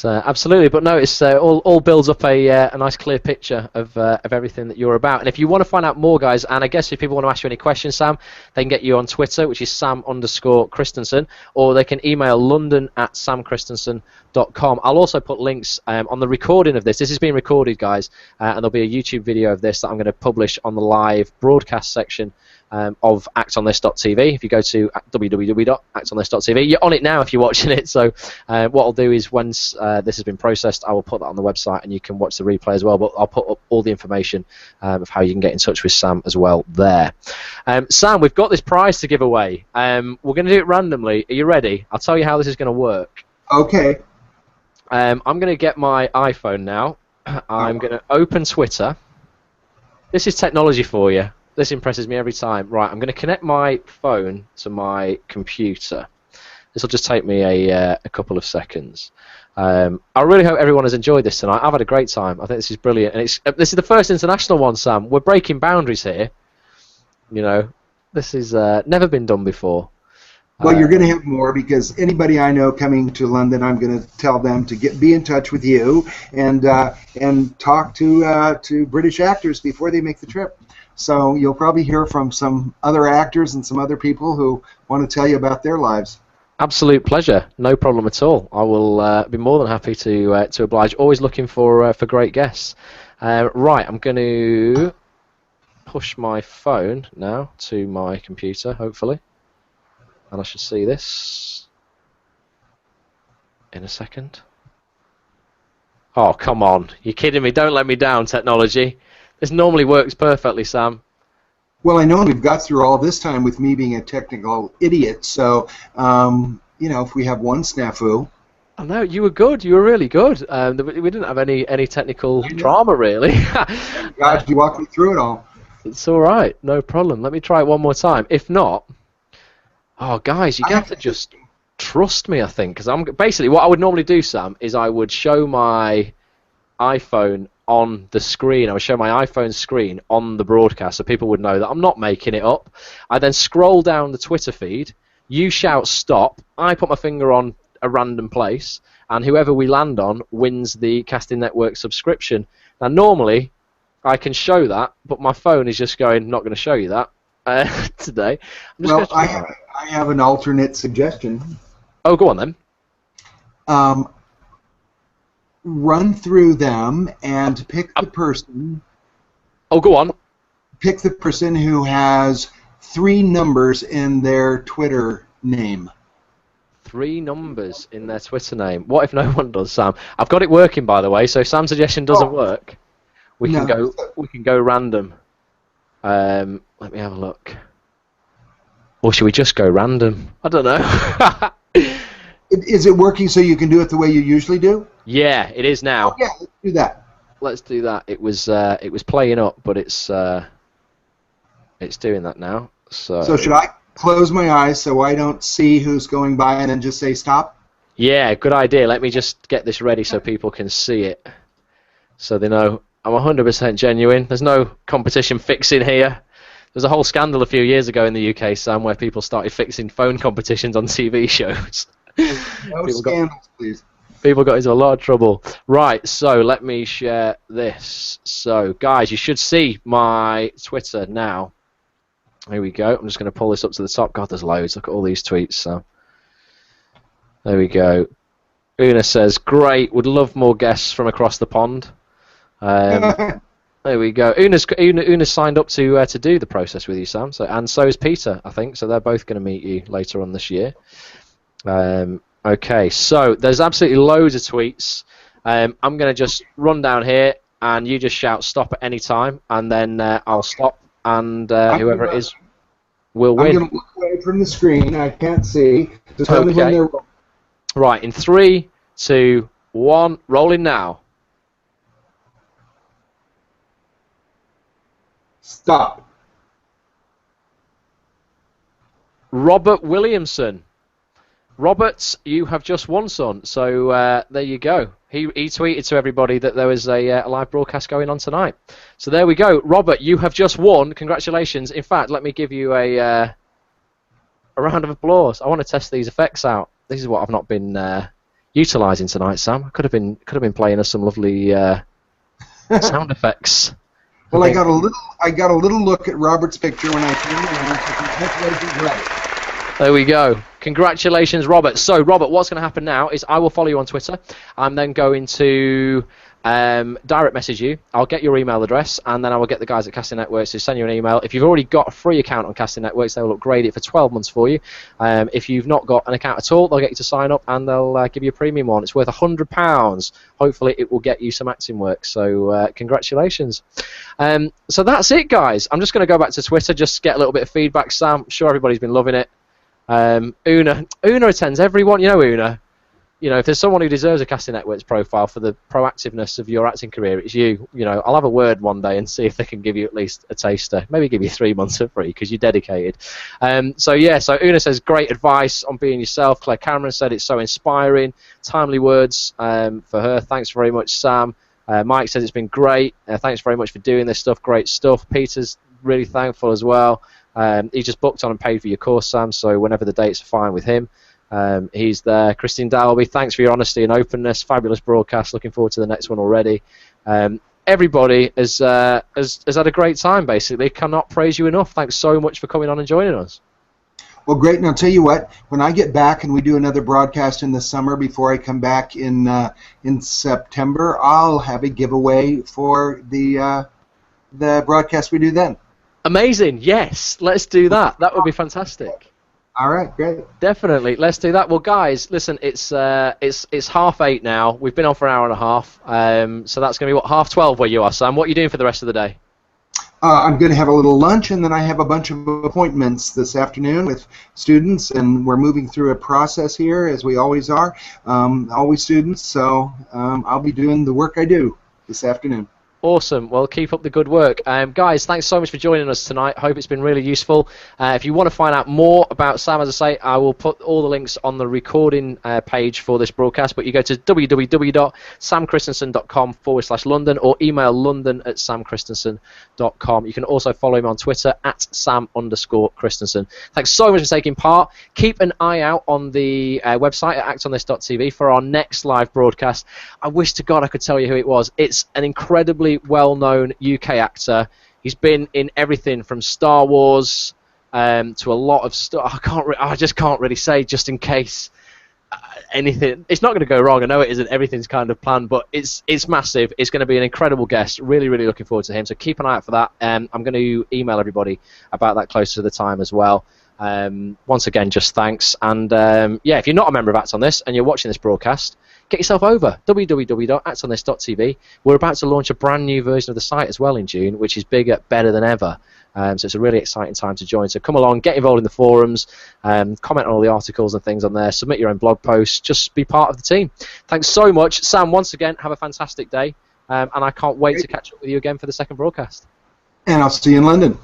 Absolutely, but no, it's all builds up a nice clear picture of everything that you're about. And if you want to find out more, guys, and I guess if people want to ask you any questions, Sam, they can get you on Twitter, which is Sam_Christensen, or they can email London@samchristensen.com. broadcast.com. I'll also put links on the recording of this. This is being recorded, guys, and there'll be a YouTube video of this that I'm going to publish on the live broadcast section of actonthis.tv. If you go to www.actonthis.tv, you're on it now if you're watching it. So what I'll do is once this has been processed, I will put that on the website and you can watch the replay as well. But I'll put up all the information of how you can get in touch with Sam as well there. Sam, we've got this prize to give away. We're going to do it randomly. Are you ready? I'll tell you how this is going to work. Okay. I'm going to get my iPhone now. I'm going to open Twitter. This is technology for you. This impresses me every time. Right, I'm going to connect my phone to my computer. This will just take me a couple of seconds. I really hope everyone has enjoyed this tonight. I've had a great time. I think this is brilliant. And this is the first international one, Sam. We're breaking boundaries here. You know, this is never been done before. Well, you're going to have more because anybody I know coming to London, I'm going to tell them to be in touch with you and talk to British actors before they make the trip. So you'll probably hear from some other actors and some other people who want to tell you about their lives. Absolute pleasure. No problem at all. I will be more than happy to oblige. Always looking for great guests. Right, I'm going to push my phone now to my computer, hopefully. And I should see this in a second. Oh, come on. You're kidding me. Don't let me down, technology. This normally works perfectly, Sam. Well, I know we've got through all this time with me being a technical idiot, so, if we have one snafu... I know, you were good. You were really good. We didn't have any technical drama, really. Gosh, you walked me through it all. It's all right. No problem. Let me try it one more time. If not... Oh, guys, you have to just trust me, I think, because basically what I would normally do, Sam, is I would show my iPhone on the screen. I would show my iPhone screen on the broadcast so people would know that I'm not making it up. I then scroll down the Twitter feed. You shout stop. I put my finger on a random place, and whoever we land on wins the Casting Network subscription. Now, normally, I can show that, but my phone is just going, not going to show you that today. Well, I have an alternate suggestion. Oh, go on then. Run through them and pick the person. Oh, go on. Pick the person who has 3 numbers in their Twitter name. 3 numbers in their Twitter name. What if no one does, Sam? I've got it working, by the way. So if Sam's suggestion doesn't work, we can go random. Let me have a look. Or should we just go random? I don't know. Is it working so you can do it the way you usually do? Yeah, it is now. Oh, yeah, let's do that. Let's do that. It was playing up, but it's doing that now. So should I close my eyes so I don't see who's going by and then just say stop? Yeah, good idea. Let me just get this ready so people can see it, so they know I'm 100% genuine. There's no competition fixing here. There's a whole scandal a few years ago in the UK, Sam, where people started fixing phone competitions on TV shows. No scandals, please. People got into a lot of trouble. Right, so let me share this. So, guys, you should see my Twitter now. Here we go. I'm just going to pull this up to the top. God, there's loads. Look at all these tweets. So, there we go. Una says, great, would love more guests from across the pond. There we go. Una's signed up to do the process with you, Sam. And so is Peter, I think. So they're both going to meet you later on this year. Okay, so there's absolutely loads of tweets. I'm going to just run down here, and you just shout stop at any time, and then I'll stop, and whoever it is will win. I'm going to look away from the screen. I can't see. So tell me when they're... Right, in 3, 2, 1, rolling now. Stop. Robert Williamson. Robert, you have just won, son. So there you go. He tweeted to everybody that there was a live broadcast going on tonight. So there we go. Robert, you have just won. Congratulations. In fact, let me give you a round of applause. I want to test these effects out. This is what I've not been utilising tonight, Sam. I could have been playing us some lovely sound effects. Well, I got a little look at Robert's picture when I came in. Congratulations, Robert. There we go. Congratulations, Robert. So, Robert, what's going to happen now is I will follow you on Twitter. I'm then going to direct message you. I'll get your email address, and then I will get the guys at Casting Networks to send you an email. If you've already got a free account on Casting Networks, they will upgrade it for 12 months for you. If you've not got an account at all, they'll get you to sign up, and they'll give you a premium one. It's worth £100. Hopefully, it will get you some acting work. So, congratulations. So that's it, guys. I'm just going to go back to Twitter, just get a little bit of feedback. Sam, I'm sure everybody's been loving it. Una attends everyone. You know Una. You know, if there's someone who deserves a Casting Networks profile for the proactiveness of your acting career, it's you. You know, I'll have a word one day and see if they can give you at least a taster. Maybe give you 3 months for free because you're dedicated. So Una says great advice on being yourself. Claire Cameron said it's so inspiring. Timely words for her. Thanks very much, Sam. Mike says it's been great. Thanks very much for doing this stuff. Great stuff. Peter's really thankful as well. He just booked on and paid for your course, Sam, so whenever the dates are fine with him, he's there. Christine Dalby, thanks for your honesty and openness. Fabulous broadcast. Looking forward to the next one already. Everybody has had a great time, basically. Cannot praise you enough. Thanks so much for coming on and joining us. Well, great. And I'll tell you what, when I get back and we do another broadcast in the summer before I come back in September, I'll have a giveaway for the broadcast we do then. Amazing. Yes, let's do that. That would be fantastic. All right, great. Definitely, let's do that. Well, guys, listen, it's 8:30 now. We've been on for an hour and a half, so that's going to be 12:30 where you are, Sam. What are you doing for the rest of the day? I'm going to have a little lunch, and then I have a bunch of appointments this afternoon with students, and we're moving through a process here, as we always are, always students, so I'll be doing the work I do this afternoon. Awesome. Well, keep up the good work. Guys, thanks so much for joining us tonight. Hope it's been really useful. If you want to find out more about Sam, as I say, I will put all the links on the recording page for this broadcast, but you go to www.samchristensen.com/London or email london@samchristensen.com. You can also follow him on Twitter @Sam_Christensen. Thanks so much for taking part. Keep an eye out on the website at actonthis.tv for our next live broadcast. I wish to God I could tell you who it was. It's an incredibly well-known UK actor. He's been in everything from Star Wars to a lot of stuff. I just can't really say, just in case anything. It's not going to go wrong. I know it isn't. Everything's kind of planned, but it's massive. It's going to be an incredible guest. Really, really looking forward to him. So keep an eye out for that. I'm going to email everybody about that closer to the time as well. Once again, just thanks. And if you're not a member of Act on This and you're watching this broadcast, get yourself over www.actonthis.tv. We're about to launch a brand new version of the site as well in June, which is bigger, better than ever. So it's a really exciting time to join. So come along, get involved in the forums, comment on all the articles and things on there, submit your own blog posts, just be part of the team. Thanks so much. Sam, once again, have a fantastic day, and I can't wait to catch up with you again for the second broadcast. And I'll see you in London.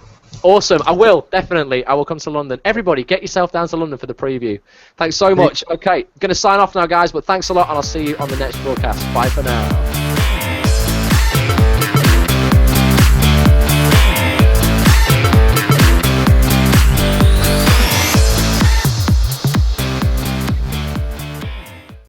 Awesome. I will, definitely. I will come to London. Everybody, get yourself down to London for the preview. Thanks so much. Okay, going to sign off now, guys, but thanks a lot, and I'll see you on the next broadcast. Bye for now.